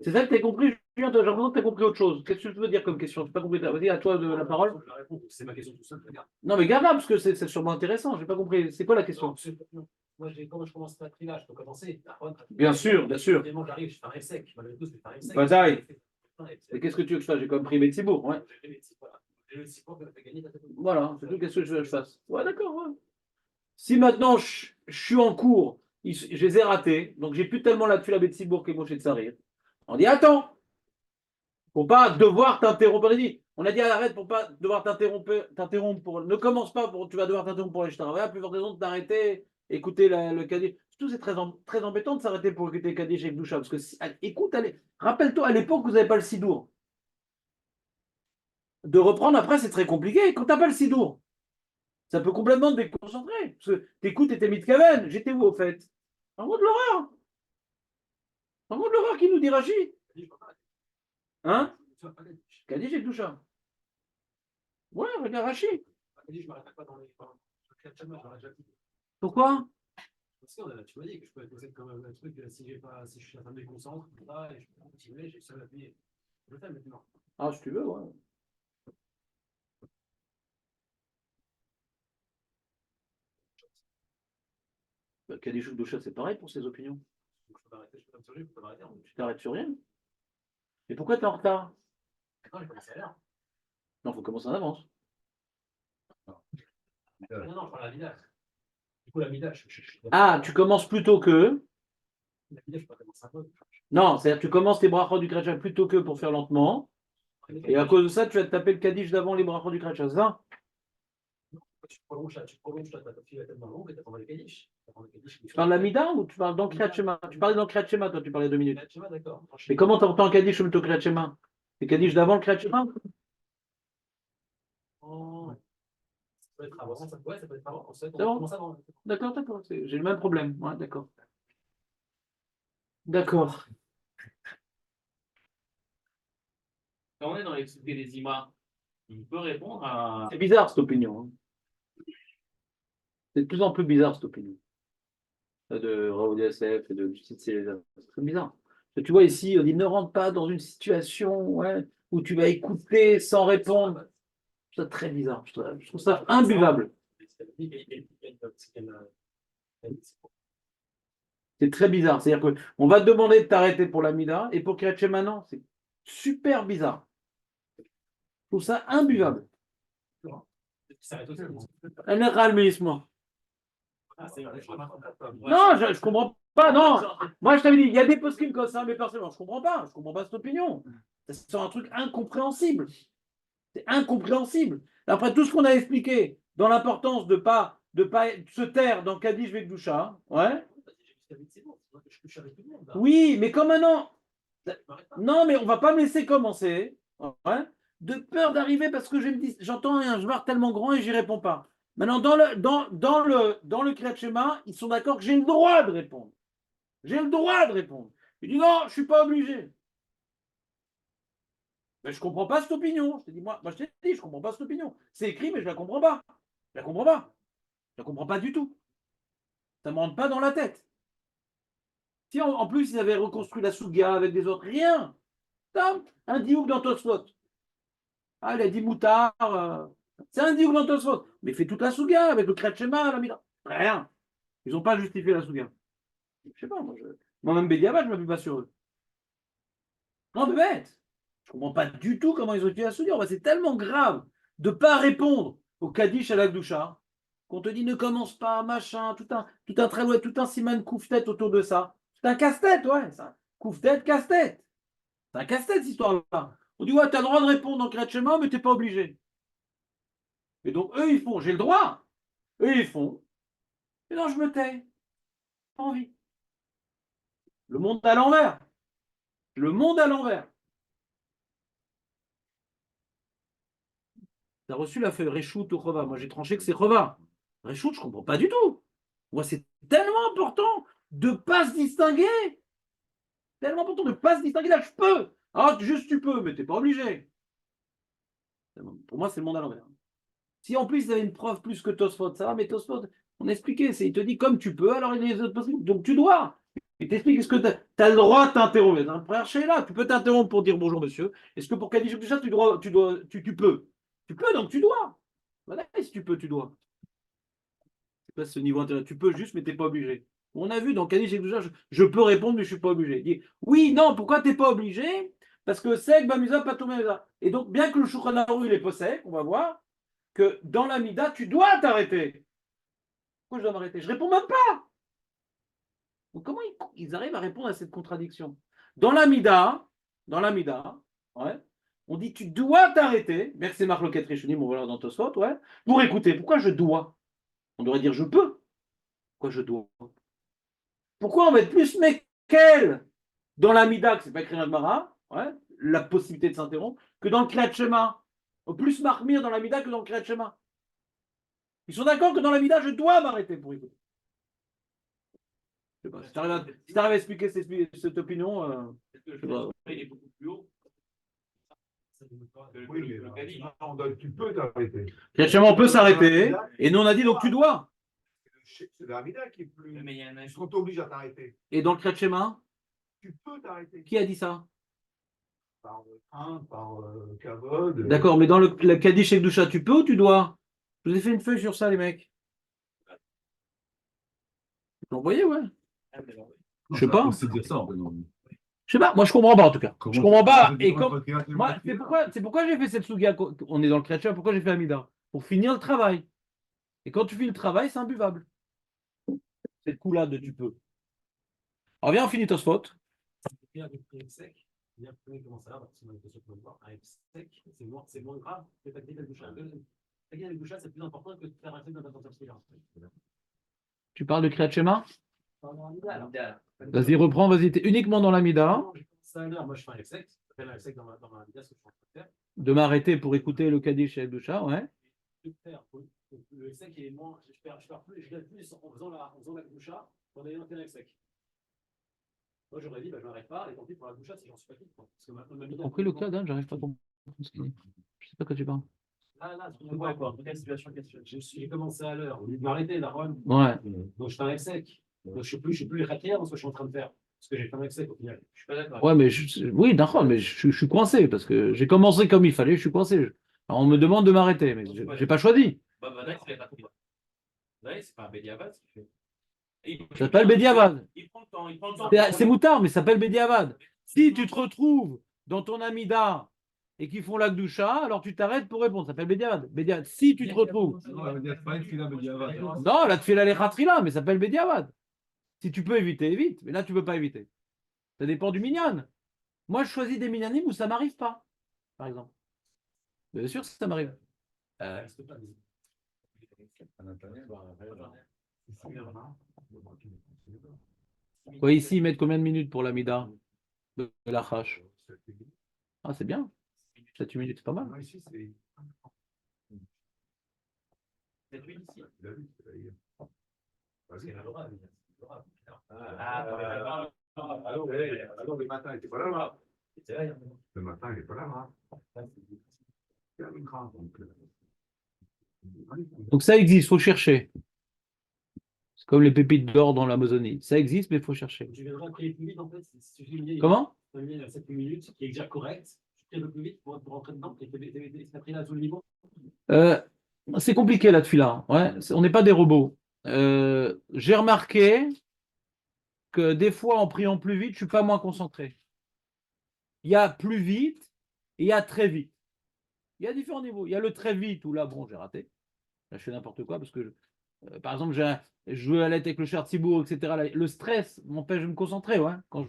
C'est ça que tu as compris, Julien. J'ai l'impression que tu as compris autre chose. Qu'est-ce que tu veux dire comme question? Je n'ai pas compris. Vas-y, à toi de la parole. Je la réponds, c'est ma question tout seul, regarde. Non, mais garde là, parce que c'est sûrement intéressant. Je n'ai pas compris. C'est quoi la question? Non. Moi, quand je commence la tri-là, je peux commencer. Bien sûr, bien sûr. Évidemment, j'arrive, je fais un rêve sec. Malgré tout, je fais un rêve sec. Bataille. Et qu'est-ce que tu veux que je fasse? J'ai compris Metsibourg. Ouais. J'ai le Sipour qui m'a fait gagner. Voilà, c'est tout. Qu'est-ce que je veux que je fasse? Ouais, d'accord. Ouais. Si maintenant je suis en cours, je les ai ratés, donc j'ai plus tellement la Betsibourg et Moshe Tsarir. On dit attends, pour pas devoir t'interrompre. On a dit arrête pour pas devoir t'interrompre pour. Ne commence pas pour. Tu vas devoir t'interrompre pour les Shtaravaya, plus forte raison de t'arrêter, écouter le Kaddish. Surtout, c'est très embêtant de s'arrêter pour écouter le Kaddish avec Doucha. Parce que écoute, rappelle-toi, à l'époque, vous n'avez pas le Sidour. De reprendre après, c'est très compliqué. Quand tu n'as pas le Sidour, ça peut complètement te déconcentrer. Parce que t'écoutes et t'es mitkaven. J'étais où au fait? En gros de l'horreur. En gros de l'horreur qui nous dit Rachid. Hein? Kaddish et Doucha. Ouais, regarde Rachid. Je m'arrête pas dans les. Pourquoi? Parce que tu m'as dit que je peux poser comme un truc, si je suis en train de me concentrer, et je peux continuer, j'ai seul appuyé. Je le fais maintenant. Ah, si tu veux, ouais. Kaddish ou Doucha, c'est pareil pour ses opinions. Je peux m'arrêter, je peux m'arrêter, je peux m'arrêter. Tu t'arrêtes sur rien. Et pourquoi t'es en retard? Non, j'ai commencé à l'heure. Non, il faut commencer en avance. Non, je parle à la village. Du coup, la village, Ah, tu commences plus tôt que. la village, je peux commencer un peu. Non, c'est-à-dire que tu commences tes brachot du Kratcha plus tôt que pour faire lentement. Et à cause de ça, tu vas te taper le Kaddish d'avant les brachot du Kratcha, c'est ça? Tu prolonges ta fille tellement longue et tu attends le Kaddish. Tu parles de la Mida ou tu parles dans Kriyat Shema? Tu parlais dans Kriyat Shema, toi, tu parlais 2 minutes. D'accord. Mais comment tu entends Kaddish ou le Kriyat Shema? C'est Kaddish d'avant le Kriyat Shema? Ça peut être avant, ça peut être avant. C'est bon. D'accord, d'accord. J'ai le même problème. Ouais, d'accord. D'accord. Quand on est dans l'expliqué des imas, il peut répondre à. C'est bizarre cette opinion. Hein. C'est de plus en plus bizarre cette opinion. De Raoul SF et de Justice Célésar. C'est très bizarre. Tu vois ici, on dit ne rentre pas dans une situation ouais, où tu vas écouter sans répondre. Je trouve ça très bizarre. Je trouve ça imbuvable. C'est très bizarre. C'est-à-dire qu'on va te demander de t'arrêter pour la Mida et pour Kriyat Shema, non. C'est super bizarre. Je trouve ça imbuvable. Elle est râle-moi. Non, je comprends pas. Non, moi je t'avais dit, il y a des poskim comme ça, mais personnellement, je comprends pas. Je comprends pas cette opinion. C'est un truc incompréhensible. C'est incompréhensible. Après tout ce qu'on a expliqué dans l'importance de pas se taire dans Kaddish Vekdusha, ouais. Oui, mais comme maintenant. Non, mais on va pas me laisser commencer. Ouais, de peur d'arriver parce que j'entends un joueur tellement grand et j'y réponds pas. Maintenant, dans le Kriyat Shema, ils sont d'accord que j'ai le droit de répondre. J'ai le droit de répondre. Il dit non, je ne suis pas obligé. Mais je ne comprends pas cette opinion. Je te dis, moi je t'ai dit, je ne comprends pas cette opinion. C'est écrit, mais je ne la comprends pas. Je ne la comprends pas. Je ne la comprends pas du tout. Ça ne me rentre pas dans la tête. Si en plus, ils avaient reconstruit la Souga avec des autres, rien. Un diouk dans Tosfot. Ah, il a dit moutard. C'est un diouk dans Tosfot. Mais fais toute la Souga avec le Kriyat Shema, la Mida. Rien. Ils n'ont pas justifié la Souga. Je sais pas, moi-même Bédiaba, je ne m'appuie pas sur eux. Non, de bête. Je ne comprends pas du tout comment ils ont utilisé la Souga. C'est tellement grave de ne pas répondre au Kaddish à l'Akdoucha qu'on te dit ne commence pas, machin, tout un trélouet, tout un siman couvre-tête autour de ça. C'est un casse-tête, ouais, ça. Couvre-tête, casse-tête. C'est un casse-tête, cette histoire-là. On dit, ouais, tu as le droit de répondre dans Kriyat Shema, mais tu n'es pas obligé. Et donc, eux, ils font, j'ai le droit. Eux, ils font. Et non, je me tais. Pas envie. Le monde à l'envers. Le monde à l'envers. Tu as reçu la feuille Réchout ou Reva. Moi, j'ai tranché que c'est Reva. Réchout, je ne comprends pas du tout. Moi, c'est tellement important de ne pas se distinguer. Tellement important de ne pas se distinguer. Là, je peux. Ah, juste tu peux, mais tu n'es pas obligé. Pour moi, c'est le monde à l'envers. Si en plus, ils avaient une preuve plus que Tosfot, ça va, mais Tosfot, on expliquait, il te dit comme tu peux, alors il y a les autres possibles. Donc tu dois. Il t'explique, est-ce que tu as le droit de t'interrompre? Un frère chez là, tu peux t'interrompre pour dire bonjour monsieur. Est-ce que pour Kaddish tout ça, tu peux? Tu peux, donc tu dois. Voilà, et si tu peux, tu dois. C'est pas ce niveau intérieur. Tu peux juste, mais tu n'es pas obligé. On a vu dans Kaddish je peux répondre, mais je ne suis pas obligé. Il dit, oui, non, pourquoi tu n'es pas obligé? Parce que sec, bamisa, pas tomber. Et donc, bien que le Shulchan Aruch, il est pas sec, on va voir que dans la Mida, tu dois t'arrêter. Pourquoi je dois m'arrêter? Je ne réponds même pas. Donc comment ils arrivent à répondre à cette contradiction? Dans la Mida, ouais, on dit tu dois t'arrêter, verset Marloket Rishonim, on va voir dans Tosfot, ouais, pour écouter. Pourquoi je dois? On devrait dire je peux. Pourquoi je dois? Pourquoi on va être plus Mekel dans la Mida, que c'est pas écrit dans le Mara, ouais, la possibilité de s'interrompre, que dans le Kriyat Shema? Plus marmire dans la Mida que dans le Kriyat Shema. Ils sont d'accord que dans la Mida, je dois m'arrêter pour écouter. Je sais pas, si tu arrives à expliquer cette opinion, Est-ce que le il est beaucoup plus haut que Oui, mais le Kaddish? tu peux t'arrêter. on peut s'arrêter, et nous on a dit donc tu dois. C'est l'Amida qui est plus. Mais il y en a Ils sont obligés à t'arrêter. Et dans le Kriyat Shema, Tu peux t'arrêter. qui a dit ça? Par Kavod. D'accord, mais dans le Kaddish et Gdusha, tu peux ou tu dois? Je vous ai fait une feuille sur ça, les mecs. Vous l'envoyez, ouais. Je sais pas. C'est dire ça, en fait. non. Je sais pas, moi je comprends pas en tout cas. Comment Je comprends pas. tu- Et comment comme tu vas te moi, c'est pourquoi j'ai fait cette souga. On est dans le Kriyat Shema, pourquoi j'ai fait Amida? Pour finir le travail. Et quand tu finis le travail, c'est imbuvable. Cette coup-là de tu peux. Alors viens, on finit Tosfot. Bien avec un sec, bien comment ça va, parce qu'on a une question pour le voir. Un sec, c'est moins grave que t'activer le bouchage. T'activer le bouchage, c'est plus important que de faire un sec dans ta conception. Tu parles de Kriyat Shema? Alors, Vas-y, reprends, vas-y, t'es uniquement dans l'Amida. ça à l'heure, moi je fais un sec, je fais un sec dans ma vida, ce que je suis en train de faire. De m'arrêter pour écouter le Kaddish et Gdusha, ouais. Le sec est moins, je perds plus, je gagne plus en faisant la boucha qu'en ayant fait un sec. Moi j'aurais dit, je m'arrête pas, et tant pis pour la boucha si j'en suis pas quitte. Parce que maintenant, ma T'as vida, compris le cas, Dan? J'arrive pas à comprendre ce qu'il dit. Je sais pas quoi tu parles. Là, tu vois quoi, quelle situation, j'ai commencé à l'heure, au lieu de m'arrêter, la run. Ouais. Donc je fais un sec. Donc je ne suis plus les raquer dans ce que je suis en train de faire. Parce que j'ai fait un sec au final. Je suis pas d'accord. Ouais, mais oui, d'accord, mais je suis coincé parce que j'ai commencé comme il fallait, je suis coincé. Alors, on me demande de m'arrêter, mais je n'ai pas choisi. Bah, là, il fait pas trop. Là, c'est pas un Bédiavad, ce qu'il fait. Ça s'appelle Bédiavad. Il prend le temps, il prend le temps. C'est moutard, mais ça s'appelle Bédiavad. Si tu te retrouves dans ton Amida et qu'ils font l'Akdoucha, alors tu t'arrêtes pour répondre. Ça s'appelle Bédiavad. Si tu te retrouves. Non, elle va dire, c'est pas une fila, mais il y a- Non, là, tu fais l'Alechatri mais ça s'appelle Bédiavad. Si tu peux éviter, évite. Mais là, tu ne peux pas éviter. Ça dépend du minyan. Moi, je choisis des minyanim où ça ne m'arrive pas, par exemple. Bien sûr, ça m'arrive. Ouais, ici, ils mettent combien de minutes pour l'Amida de la hache? Ah, c'est bien. 7 minutes, c'est pas mal. Ici, c'est. C'est lui ici. Vas-y. Alors, Le matin, il n'était pas là. Le matin, il n'est pas là. Donc ça existe, il faut chercher. C'est comme les pépites d'or dans l'Amazonie. Ça existe, mais il faut chercher. Tu viendras créer plus vite en fait. Si tu dis, Comment? il y a 7 minutes, qui est déjà correct. Tu crées le plus vite pour rentrer dedans. Et tu as pris là à tout le niveau. C'est compliqué la tefila. Ouais, on n'est pas des robots. J'ai remarqué que des fois, en priant plus vite, je suis pas moins concentré. Il y a plus vite et il y a très vite. Il y a différents niveaux. Il y a le très vite où là, bon, j'ai raté. Là, je fais n'importe quoi parce que, par exemple, je veux aller avec le cher Thibault, etc. Le stress m'empêche de me concentrer, ouais, quand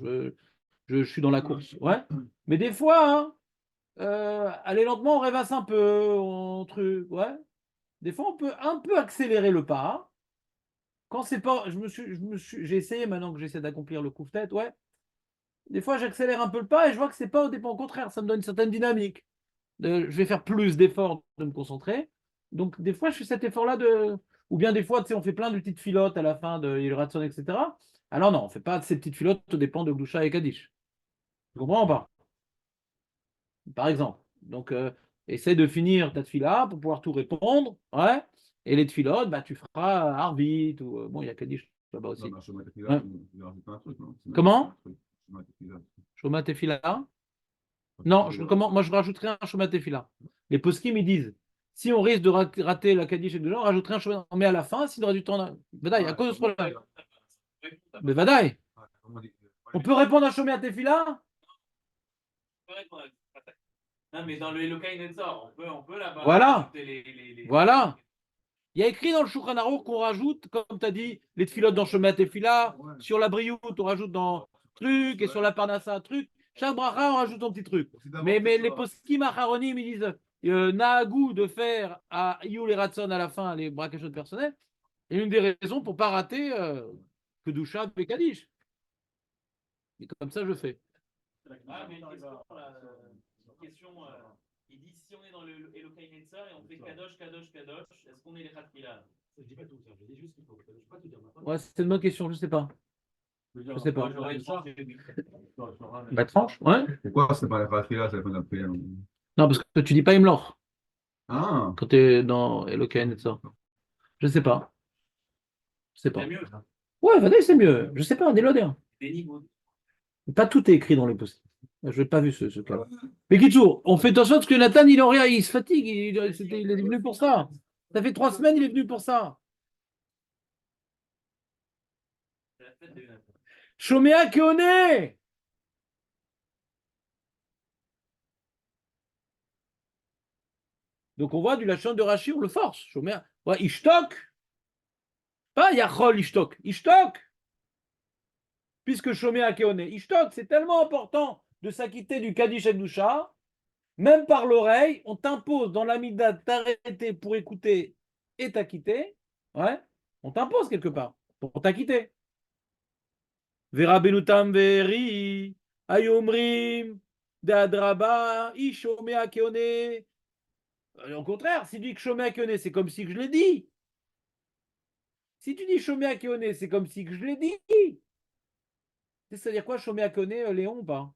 je suis dans la course. Ouais. Mais des fois, hein, aller lentement, on rêvasse un peu, on truc, ouais. Des fois, on peut un peu accélérer le pas. Quand c'est pas, j'ai essayé maintenant que j'essaie d'accomplir le coup de tête, ouais. Des fois, j'accélère un peu le pas et je vois que c'est pas au dépend. Au contraire, ça me donne une certaine dynamique. Je vais faire plus d'efforts de me concentrer. Donc, des fois, je fais cet effort-là de. Ou bien des fois, tu sais, on fait plein de petites filottes à la fin de Ilratson, etc. Alors, non, on ne fait pas de ces petites filottes au dépend de Gdoucha et Kaddish. Tu comprends ou pas? Par exemple. Donc, essaie de finir ta tefila pour pouvoir tout répondre. Ouais. Et les tfilotes, bah, tu feras Arvit ou. Bon, il y a Kaddish là-bas aussi. Non, mais Shoma Tefila, Ouais. il rajoute pas un truc, non? Comment? Shoma Tefila. Shoma Tefila. Non, moi je rajouterai un Shoma Tefila. Les poskim ils disent si on risque de rater la Kaddish et de gens, on rajouterait un Shoma. On met à la fin, s'il aura du temps. Vadaï, à cause de ce problème. Mais Vadaï, on peut répondre à Shoma Tefila? Non, mais dans le Elokai Netzor, on peut là-bas. Voilà. rajouter les- Voilà. Il y a écrit dans le Shulchan Aruch qu'on rajoute, comme tu as dit, les tfilotes dans Shema Tefila, sur la brioute, on rajoute dans truc, et sur la parnassa, truc. Chaque bracha, on rajoute un petit truc. Mais les poskim acharonim, ils disent Nahagou de faire à Iyul et Ratson à la fin les brachashot personnels. Et une des raisons pour ne pas rater Kedusha et Kaddish. Et comme ça, je fais. Ah, mais une question, il dit si on est dans le Elokai Netzor et on fait Kadosh, Kadosh, Kadosh, est-ce qu'on est les Khatmila? Je dis pas tout, ça. Je dis juste qu'il faut. Je ne peux pas tout dire maintenant. Ouais, c'est une bonne question, je ne sais pas. Je sais pas. J'aurais tranché. Bah, tranche, ouais. Pourquoi c'est pas la Tefila, c'est la fin de la prière? Non, parce que tu dis pas Imlor Ah, quand tu es dans Elokain et ça. Je sais pas. Je sais pas. C'est mieux. Ouais, Vadaï, c'est mieux. Je sais pas, Déloder. Des niveaux. Pas tout est écrit dans les posts. Je n'ai pas vu ce cas. Mais Kitsour, on fait attention parce que Nathan, il en rien, il se fatigue. Il est venu pour ça. Ça fait 3 semaines, il est venu pour ça. C'est la fête de Nathan. Shomea Keone. Donc on voit du lachon de Rashi, on le force. Shomea. Ouais, Ishtok. Pas Yachol Ishtok. Ishtok. Puisque Shomea Keone. Ishtok, c'est tellement important de s'acquitter du Kaddish Ekdusha. Même par l'oreille, on t'impose dans la mida de t'arrêter pour écouter et t'acquitter. Ouais, on t'impose quelque part pour t'acquitter. Vera benutam veri, ayomrim, d'adraba, ishomea keone. Au contraire, si tu dis que shomea keone, c'est comme si que je l'ai dit. Si tu dis shomea keone, c'est comme si que je l'ai dit. C'est-à-dire quoi, shomea keone, Léon, ou pas?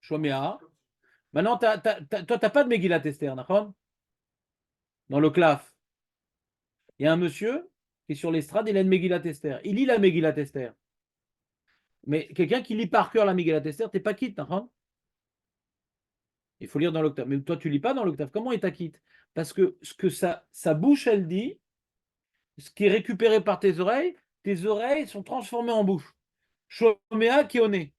Shomea. Maintenant, toi, tu n'as pas de Megillat Esther, d'accord? Dans le claf. Il y a un monsieur qui est sur l'estrade, il a une Megillat Esther. Il lit la Megillat Esther. Mais quelqu'un qui lit par cœur la Megillat Esther, t'es pas quitte, d'accord? Il faut lire dans l'octave. Mais toi, tu lis pas dans l'octave. Comment il t'acquitte? Parce que ce que sa bouche, elle dit, ce qui est récupéré par tes oreilles sont transformées en bouche. Shomea Keone.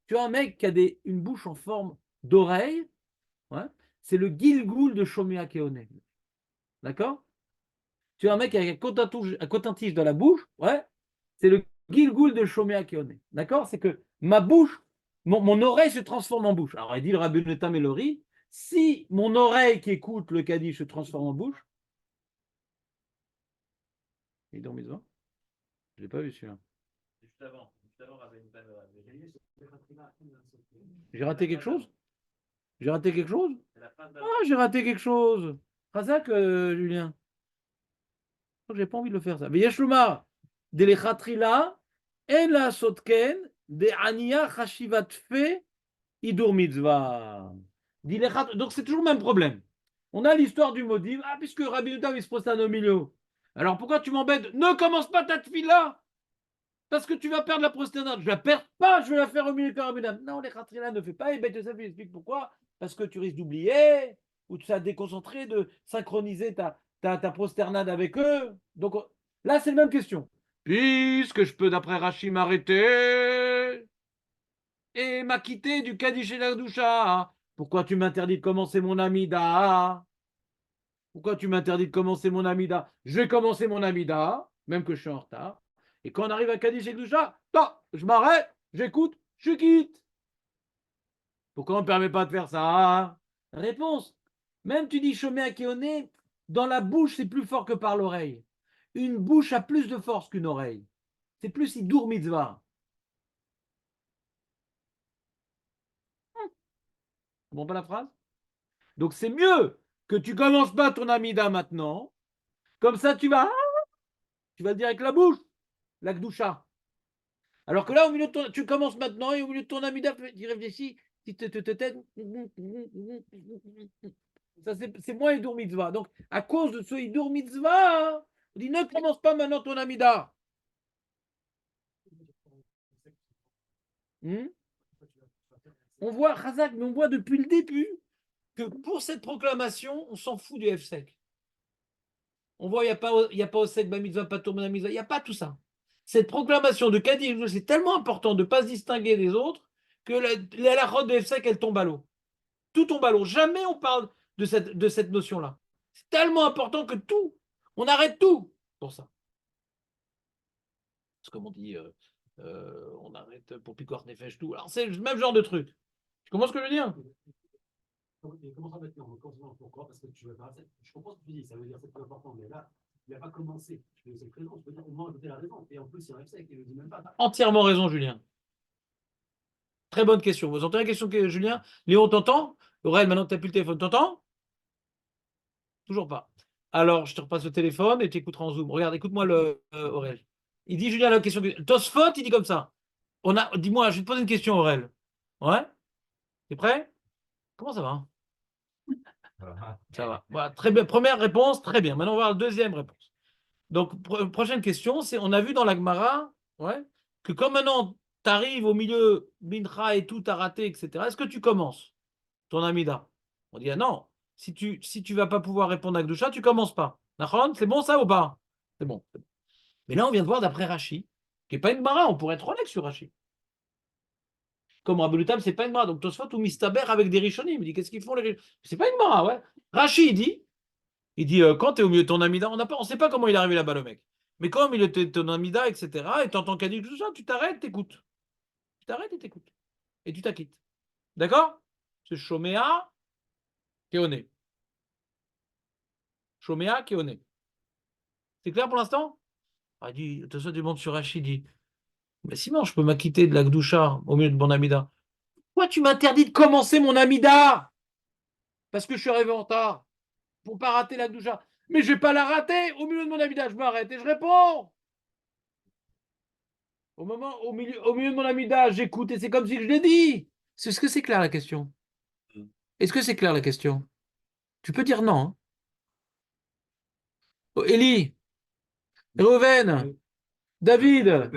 Tu as un mec qui a une bouche en forme d'oreille, ouais, c'est le Gilgoul de Shomea Keone. D'accord? Tu as un mec avec un cotin-tige dans la bouche, ouais, c'est le Gilgoul de Shomea Keone. D'accord? C'est que ma bouche, mon oreille se transforme en bouche. Alors, il dit le Rabbi Netam Elori, si mon oreille qui écoute le Kaddish se transforme en bouche, il est dans mes doigts. Je l'ai pas vu celui-là. Juste avant, Rabbi Nathan, J'ai raté quelque chose? J'ai raté quelque chose? c'est la phrase Ah, j'ai raté quelque chose. Razak, Julien. J'ai pas envie de le faire ça. Mais Yeshluma, Delechatrila, En la Sotken, de Ania Chashivat Fe, Idur Mitzvah. Donc c'est toujours le même problème. On a l'histoire du maudit. Ah, puisque Rabbi Yehuda il se prosterne au milieu. Alors pourquoi tu m'embêtes? Ne commence pas ta tefila parce que tu vas perdre la prosternation. Je la perds pas, je vais la faire au milieu de Rabbi Yehuda. Non, les Khatrila ne fait pas. Et Beth Yosef il explique pourquoi. Parce que tu risques d'oublier. ou ça déconcentré de synchroniser ta prosternade avec eux. Donc là, c'est la même question. Puisque je peux, d'après Rachid, m'arrêter et m'acquitter du Kaddish et la Doucha, pourquoi tu m'interdis de commencer mon Amida? Pourquoi tu m'interdis de commencer mon Amida? Je vais commencer mon Amida, même que je suis en retard. Et quand on arrive à Kaddish et Gdusha, je m'arrête, j'écoute, je quitte. Pourquoi on ne permet pas de faire ça? Réponse. Même tu dis Shomé Akéoné, dans la bouche, c'est plus fort que par l'oreille. Une bouche a plus de force qu'une oreille. C'est plus Hidur Mitzvah. Tu comprends pas la phrase? Donc c'est mieux que tu commences pas ton Amida maintenant. Comme ça, tu vas le dire avec la bouche, la Gdusha. Alors que là, au milieu de tu commences maintenant et au milieu de ton Amida, tu réfléchis, ça c'est moins Hidur Mitzvah. Donc, à cause de ce Hidur Mitzvah, on dit ne commence pas maintenant ton Amida. On voit, Razak, mais on voit depuis le début que pour cette proclamation, on s'en fout du FSEC. On voit, il n'y a pas Osek, Bamitzvah, pas Tourmana Mitzvah, il n'y a pas tout ça. Cette proclamation de Kaddish, c'est tellement important de ne pas se distinguer des autres que la rote de FSEC, elle tombe à l'eau. Tout tombe à l'eau. Jamais on parle de cette notion-là. C'est tellement important que tout, on arrête tout pour ça. C'est comme on dit, on arrête pour Picor Nefesh tout. Alors c'est le même genre de truc. Tu comprends ce que je veux dire? Comment ça maintenant? Pourquoi? Parce que tu veux pas. Je comprends ce que tu dis, ça veut dire que c'est plus important, mais là, il n'a pas commencé. Je peux présent, je peux dire au moins ajouter la raison. Et en plus, il reste et ne le dit même pas. Entièrement raison, Julien. Très bonne question. Vous entendez la question, Julien? Léon, t'entends? Aurel, maintenant que tu n'as plus le téléphone, t'entends? Toujours pas. Alors, je te repasse le téléphone et tu écouteras en Zoom. Regarde, écoute-moi Aurel. Il dit, Julien, la question. Tosfot, il dit comme ça. Dis-moi, je vais te poser une question, Aurel. Ouais? T'es prêt? Comment ça va? Ça va. Voilà, très bien. Première réponse, très bien. Maintenant, on va voir la deuxième réponse. Donc, prochaine question, c'est on a vu dans la Gemara, ouais, que comme maintenant tu arrives au milieu, Mincha et tout, t'as raté, etc., est-ce que tu commences ton Amida? On dit, ah non, si tu vas pas pouvoir répondre à Gdusha, tu commences pas. Nachon, c'est bon ça ou pas? C'est bon. Mais là, on vient de voir d'après Rashi, qui n'est pas une Gemara, on pourrait être honnête sur Rashi. Comme Rabbi Tam, c'est pas une Gemara. Donc Tosfot ou Mistaber avec des Rishonim. Il dit, qu'est-ce qu'ils font les Rishonim? C'est pas une Gemara, ouais. Rashi, il dit, quand tu es au milieu de ton Amida, on ne sait pas comment il est arrivé là-bas, le mec. Mais quand au milieu de ton Amida, etc., et tu entends Kaddish, tout ça, tu t'arrêtes, t'écoutes. Tu t'arrêtes et t'écoutes. Et tu t'acquittes. D'accord? C'est Shoméa, Kéoné. Shoméa, Kéoné. C'est clair pour l'instant? Il dit, de toute façon, du monde sur Rachid, il dit, mais sinon, je peux m'acquitter de la Gdusha au milieu de mon Amida. Pourquoi tu m'interdis de commencer mon Amida? Parce que je suis arrivé en retard. Pour ne pas rater la Gdusha. Mais je ne vais pas la rater au milieu de mon Amida. Je m'arrête et je réponds. Au milieu de mon Amida, j'écoute et c'est comme si je l'ai dit. Est-ce que c'est clair la question? Est-ce que c'est clair la question? Tu peux dire non. Hein. Oh, Élie, Reuven, David.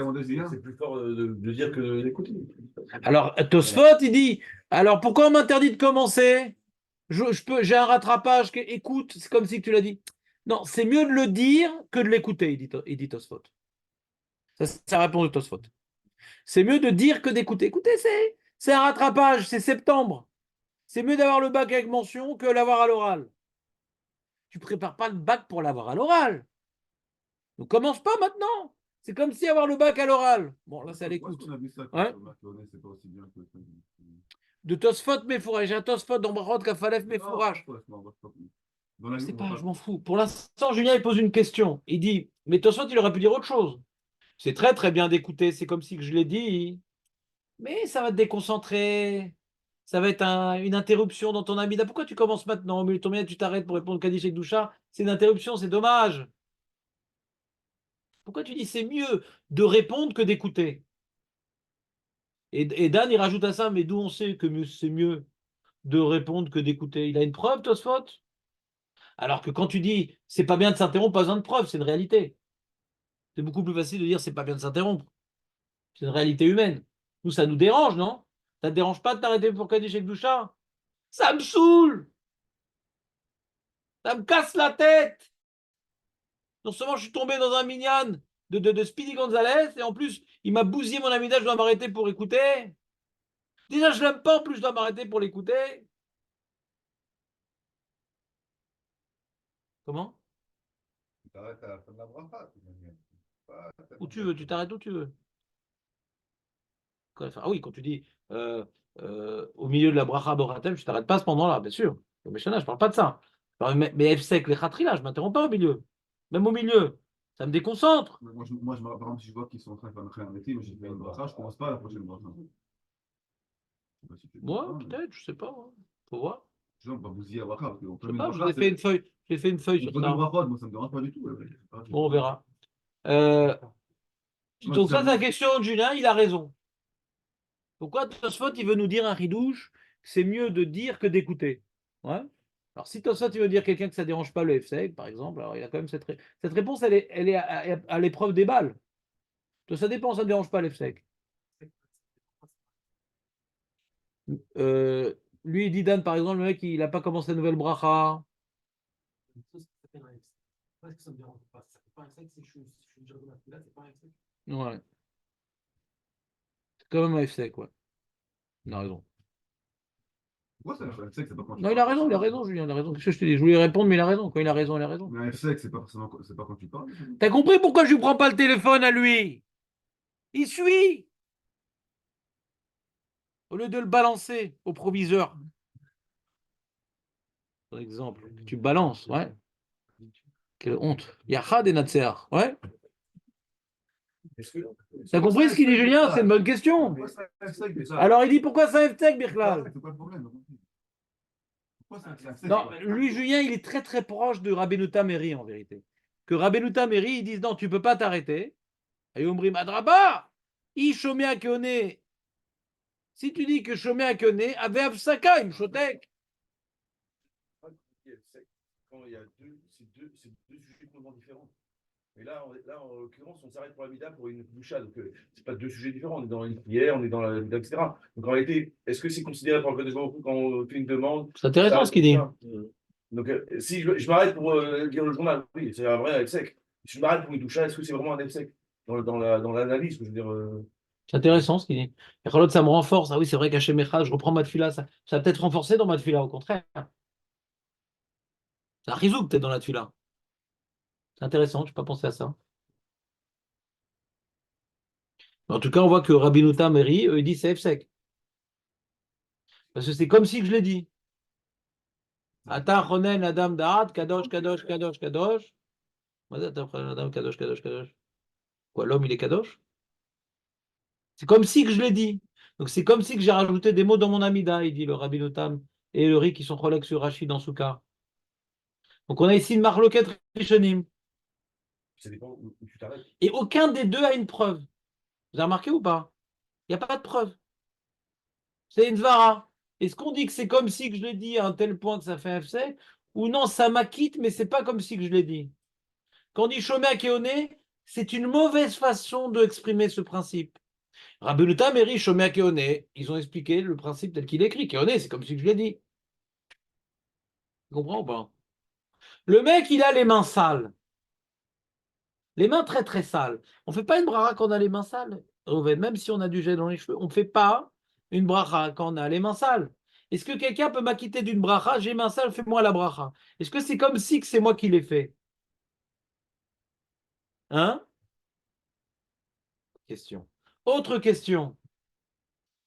C'est plus fort de dire que d'écouter. Alors, Tosfot, il dit, alors pourquoi on m'interdit de commencer? J'ai un rattrapage, écoute, c'est comme si tu l'as dit. Non, c'est mieux de le dire que de l'écouter, il dit Tosfot. Ça, c'est la réponse de Tosfot. C'est mieux de dire que d'écouter. Écoutez, c'est un rattrapage, c'est septembre. C'est mieux d'avoir le bac avec mention que l'avoir à l'oral. Tu prépares pas le bac pour l'avoir à l'oral. Donc commence pas maintenant. C'est comme si avoir le bac à l'oral. Bon, là, c'est à l'écoute. Ouais. De Tosfot, Mefourage. J'ai un Tosfot dans Brachot, Kafalef, Mefourage. C'est pas, je m'en fous. Pour l'instant, Julien, il pose une question. Il dit, mais Tosfot, il aurait pu dire autre chose. C'est très, très bien d'écouter. C'est comme si je l'ai dit. Mais ça va te déconcentrer. Ça va être une interruption dans ton Amida. Pourquoi tu commences maintenant? Au milieu de ton Amida, tu t'arrêtes pour répondre Kaddish et Gdusha. C'est une interruption, c'est dommage. Pourquoi tu dis c'est mieux de répondre que d'écouter? Et Dan, il rajoute à ça, mais d'où on sait que c'est mieux de répondre que d'écouter? Il a une preuve, Tosfot? Alors que quand tu dis c'est pas bien de s'interrompre, pas besoin de preuve, c'est une réalité. C'est beaucoup plus facile de dire c'est pas bien de s'interrompre. C'est une réalité humaine. Nous, ça nous dérange, non? Ça te dérange pas de t'arrêter pour Kaddish et Gdusha? Ça me saoule! Ça me casse la tête. Non seulement je suis tombé dans un minyan de Speedy Gonzalez, et en plus, il m'a bousillé mon amida, je dois m'arrêter pour écouter. Déjà, je l'aime pas, en plus, je dois m'arrêter pour l'écouter. Comment? Tu t'arrêtes à la fin de la bracha, de toute manière. Où tu veux, tu t'arrêtes où tu veux. Ah oui, quand tu dis au milieu de la bracha Boratem, tu t'arrêtes pas à ce moment-là, bien sûr. Au Meshana, je parle pas de ça. Mais F-Sec, les khatri, là, je m'interromps pas au milieu. Même au milieu. Ça me déconcentre. Par exemple, si je vois qu'ils sont en train de faire un métier, mais j'ai fait une bracha, je commence pas à la prochaine bracha. Je sais pas si tu fais Moi, ça, mais- peut-être, je sais pas. Hein. Faut voir. Je sais, on va bousiller la bracha, parce qu'on Je peut sais pas, je bracha, vous ai fait une feuille. J'ai fait une feuille sur Une ça. brachot, moi ça me dérange pas du tout. Bon, on verra. Euh, Moi, donc ça ça, c'est la question de Julien, il a raison. Pourquoi Tosfot, il veut nous dire un ridouche, c'est mieux de dire que d'écouter. Ouais. Alors si Tosfot, il veut dire quelqu'un que ça ne dérange pas le FSEG, par exemple, alors il a quand même cette réponse, elle est à l'épreuve des balles. Donc, ça dépend, ça ne dérange pas le FSEG. Lui, il dit Dan, par exemple, le mec, il n'a pas commencé la nouvelle bracha. Parce que ça me dérange pas. Ça fait pas un sec, si je suis déjà dans la fila, c'est pas un sec. Ouais. C'est quand même un FSEG, ouais. Il a raison. Pourquoi ça, un FSEC, c'est pas quand tu Non, il a parles. raison, Julien, il a raison. Qu'est-ce que je te dis? Je voulais répondre, mais il a raison. Quand il a raison, il a raison. Mais un FSEC, c'est pas forcément c'est pas quand tu parles. T'as compris pourquoi je lui prends pas le téléphone à lui? Il suit au lieu de le balancer au proviseur. Par exemple, tu balances, ouais. Quelle honte. Yachad et Natsear, ouais. T'as compris ce qu'il dit, Julien? C'est une bonne question. Pourquoi c'est un FSEC, mais ça Alors il dit pourquoi ça FTech, Birklal? C'est quoi le problème? Pourquoi c'est un FSEC? Non, lui, Julien, il est très très proche de Rabbeinu Tameri en vérité. Que Rabbeinu Tameri, ils disent non, tu peux pas t'arrêter. Et Omri Madraba, Ishomea Keone. Si tu dis que Shomea Keone, avait Avsaka, il me chotek. Quand il y a c'est deux sujets complètement différents. Et là, en l'occurrence, on s'arrête pour la Mida pour une boucha. Donc, c'est pas deux sujets différents. On est dans une prière, on est dans la Mida, etc. Donc, en réalité, est-ce que c'est considéré par le Code de Baruch Hu quand on fait une demande? C'est intéressant ce qu'il dit. Donc, si je m'arrête pour lire le journal, oui, c'est un vrai sec. Si je m'arrête pour une doucha, est-ce que c'est vraiment un sec dans l'analyse, je veux dire. C'est intéressant ce qu'il dit. Et l'autre, ça me renforce. Ah oui, c'est vrai qu'à Shemecha, je reprends Matfila. Ça va peut-être renforcer dans Matfila, au contraire. Ça a Rizouk peut-être dans la Tfila. C'est intéressant, je n'ai pas pensé à ça. En tout cas, on voit que Rabbi Nuta Meri, il dit c'est F-Sec. Parce que c'est comme si je l'ai dit. Ata Ronen Adam Da'at, Kadosh, Kadosh, Kadosh, Kadosh. Adam, Kadosh, Kadosh, Kadosh. Quoi, l'homme, il est Kadosh? C'est comme si que je l'ai dit. Donc c'est comme si que j'ai rajouté des mots dans mon Amida, il dit le Rabbi Nutam et le Ri qui sont collègues sur Rachid dans Soukar. Donc on a ici une marloquette Rishonim. Ça dépend où tu t'arrêtes. Et aucun des deux a une preuve. Vous avez remarqué ou pas? Il n'y a pas de preuve. C'est une vara. Est-ce qu'on dit que c'est comme si que je l'ai dit à un tel point que ça fait un FC? Ou non, ça m'acquitte, mais c'est pas comme si que je l'ai dit. Quand on dit Shomea Keone, c'est une mauvaise façon d'exprimer ce principe. Rabbeinu Tam, Eri, Shomea Keone, ils ont expliqué le principe tel qu'il est écrit. Keone, c'est comme si que je l'ai dit. Tu comprends ou pas? Le mec, il a les mains sales. Les mains très très sales. On ne fait pas une bracha quand on a les mains sales. Même si on a du gel dans les cheveux, on ne fait pas une bracha quand on a les mains sales. Est-ce que quelqu'un peut m'acquitter d'une bracha? J'ai les mains sales, fais-moi la bracha. Est-ce que c'est comme si que c'est moi qui l'ai fait? Hein? Question. Autre question.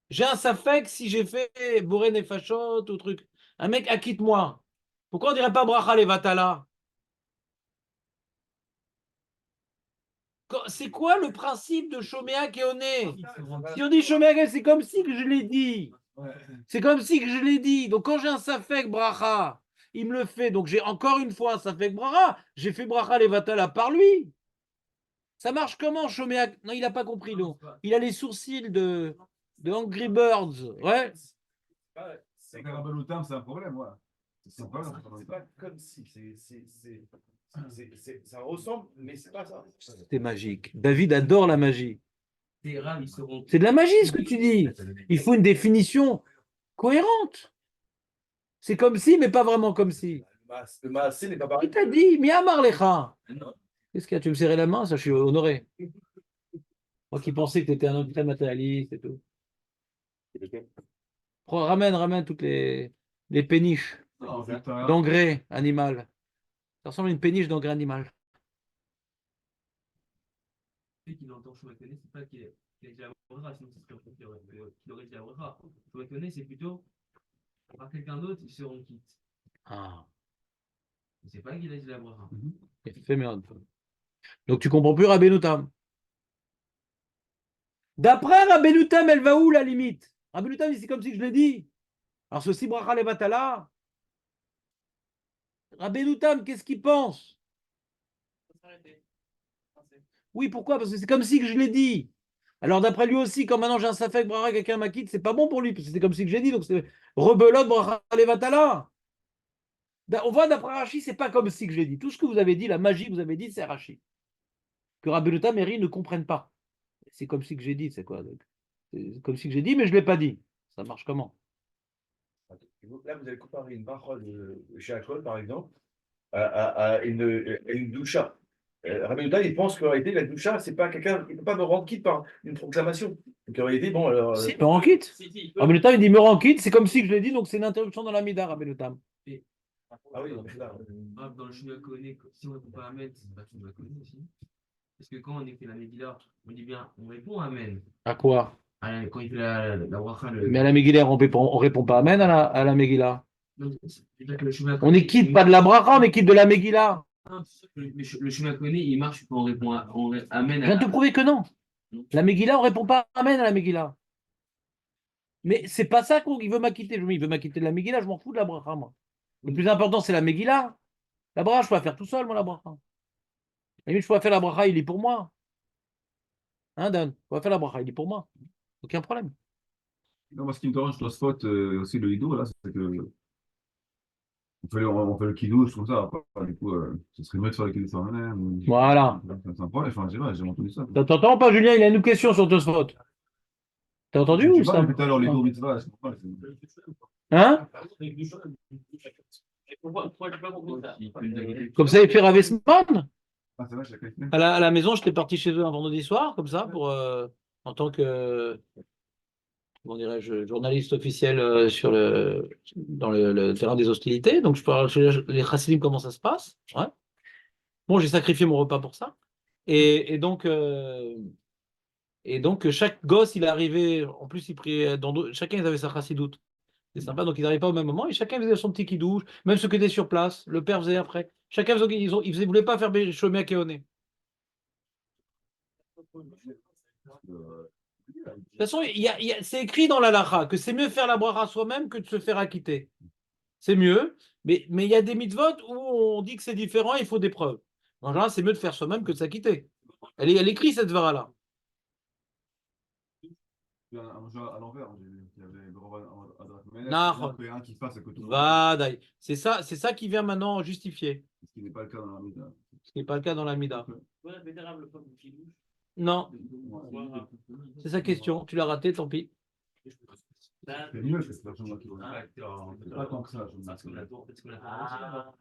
J'ai un safek si j'ai fait Boré Nefashot ou truc. Un mec acquitte-moi. Pourquoi on dirait pas bracha levatala? C'est quoi le principe de Shomea Keone? Si on dit Shomea Keone, c'est comme si que je l'ai dit. C'est comme si que je l'ai dit. Donc quand j'ai un safek bracha, il me le fait. Donc j'ai encore une fois un safek bracha. J'ai fait bracha levatala par lui. Ça marche comment, Shomea? Non, il n'a pas compris, non. Il a les sourcils de Angry Birds. Ouais. C'est Un Rabbeinu Tam, c'est un problème, ouais. C'est c'est pas pas comme si. Ça ressemble, mais c'est pas ça. C'est magique. David adore la magie. Tes rames, ils seront. C'est de la magie ce que tu dis. Il faut une définition cohérente. C'est comme si, mais pas vraiment comme si. Le maasé n'est pas Qui pareil. t'a dit? Miamar lecha. Non. Qu'est-ce qu'il y a? Tu veux me serrer la main? Ça, je suis honoré. Moi qui pensais que tu étais un homme très matérialiste et tout. Ramène toutes les péniches Non, putain. d'engrais animal. Ça ressemble à une péniche d'engrais animal. Le fait qu'il entend Shoumakone, c'est pas qu'il a dit la bracha, sinon c'est sûr qu'il aurait dit la bracha. Shoumakone, c'est plutôt par quelqu'un d'autre, ils seront quittes. Ah, C'est pas qu'il a dit la bracha. fait merde. Donc tu comprends plus Rabbeinu Tam. D'après Rabbeinu Tam, elle va où la limite? Rabbeinu Tam, c'est comme si je l'ai dit. Alors ceci, bracha levatala. Rabbeinu Tam, qu'est-ce qu'il pense? Faut s'arrêter. Pensez. Oui, pourquoi? Parce que c'est comme si que je l'ai dit. Alors d'après lui aussi, quand maintenant j'ai un safek bracha, quelqu'un m'a quitté, c'est pas bon pour lui, parce que c'est comme si que j'ai dit, donc c'est rebelote bracha levatala. On voit d'après Rashi, c'est pas comme si que je l'ai dit. Tout ce que vous avez dit, la magie que vous avez dit, c'est Rashi. Que Rabbeinu Tam et Ri ne comprennent pas. C'est comme si que j'ai dit, c'est quoi? C'est comme si que j'ai dit, mais je ne l'ai pas dit. Ça marche comment? Là, vous avez comparé une parole de Shakol, par exemple, à une doucha. Rabbi Yehuda, il pense qu'en réalité, la doucha, c'est pas quelqu'un, il ne peut pas me rendre quitte par une proclamation. Donc en réalité, bon, alors. Si, me rend quitte. Si, il peut. Rabbeinu Tam, il dit me rend quitte, c'est comme si que je l'ai dit, donc c'est une interruption dans la mida, Rabbeinu Tam. Ah oui, donc là. Dans le Shoumakone, si on répond pas Amen, c'est pas Shoumakone aussi. Parce que quand on écrit la Megillah, on dit bien, on répond Amen. À quoi? Quand il fait la bracha, Mais à la Megillah, on répond pas Amen à la Megillah. Donc, c'est-à-dire que le Shoumakone, On est quitte pas de la bracha, on est quitte de la Megillah. Le Shoumakone, il marche quand on répond Amen Je viens de te prouver que non. La Megillah, on répond pas Amen à la Megillah. Mais c'est pas ça qu'il veut m'acquitter. Il veut m'acquitter de la Megillah, je m'en fous de la bracha, moi. Le plus important, c'est la Megillah. La bracha, je peux la faire tout seul, moi, la bracha. Et je peux faire la bracha, il est pour moi. Hein, Dan? Je peux faire la bracha, il est pour moi. Aucun problème. Non, moi, ce qui me dérange, je spot aussi le Hido, là, c'est que on fait le kidouche, tout ça. Après, du coup, ce serait mieux de faire le kidouche soi-même. Voilà. C'est un problème, enfin, je sais pas, j'ai entendu ça. T'entends pas, Julien? Il a une question sur Tosfot. T'as entendu Je ou sais pas, ça? depuis tout à l'heure, les mitzvah, je comprends pas. Hein? Pourquoi j'ai pas compris ça? Comme ça, il fait Ravesman. Ah, c'est vrai, chacun fait. À la maison, j'étais parti chez eux un vendredi soir, comme ça, pour, en tant que, comment dirais-je, journaliste officiel dans le terrain des hostilités. Donc, je parle chez les Chassidim comment ça se passe. Ouais. Bon, j'ai sacrifié mon repas pour ça. Et donc, chaque gosse, il est arrivé, en plus, il priait chacun, ils avaient sa chassidoute. C'est sympa, donc ils n'arrivaient pas au même moment et chacun faisait son petit kidouche, même ceux qui étaient sur place, le père faisait après. Chacun faisait, ils voulaient pas faire Shomé à Kéoné. De toute façon, c'est écrit dans la lacha que c'est mieux faire la bracha soi-même que de se faire acquitter. C'est mieux, mais il y a des mitzvot où on dit que c'est différent et il faut des preuves. En général, c'est mieux de faire soi-même que de s'acquitter. Elle écrit cette vara-là. Un jeu à l'envers, j'ai vu qu'il y avait le roi à droite. Mais Nahon. il y a un qui se passe à côté de Vadaï. C'est ça qui vient maintenant justifier. ce qui n'est pas le cas dans la Mida. Ce qui n'est pas le cas dans la Mida. Ouais, vénérable le peuple qui douche. Non, Voilà. c'est sa question. Tu l'as raté, tant pis. Ben, C'est mieux, c'est pas le qui Ah, C'est pas tant que ça. parce qu'on a tout. ah.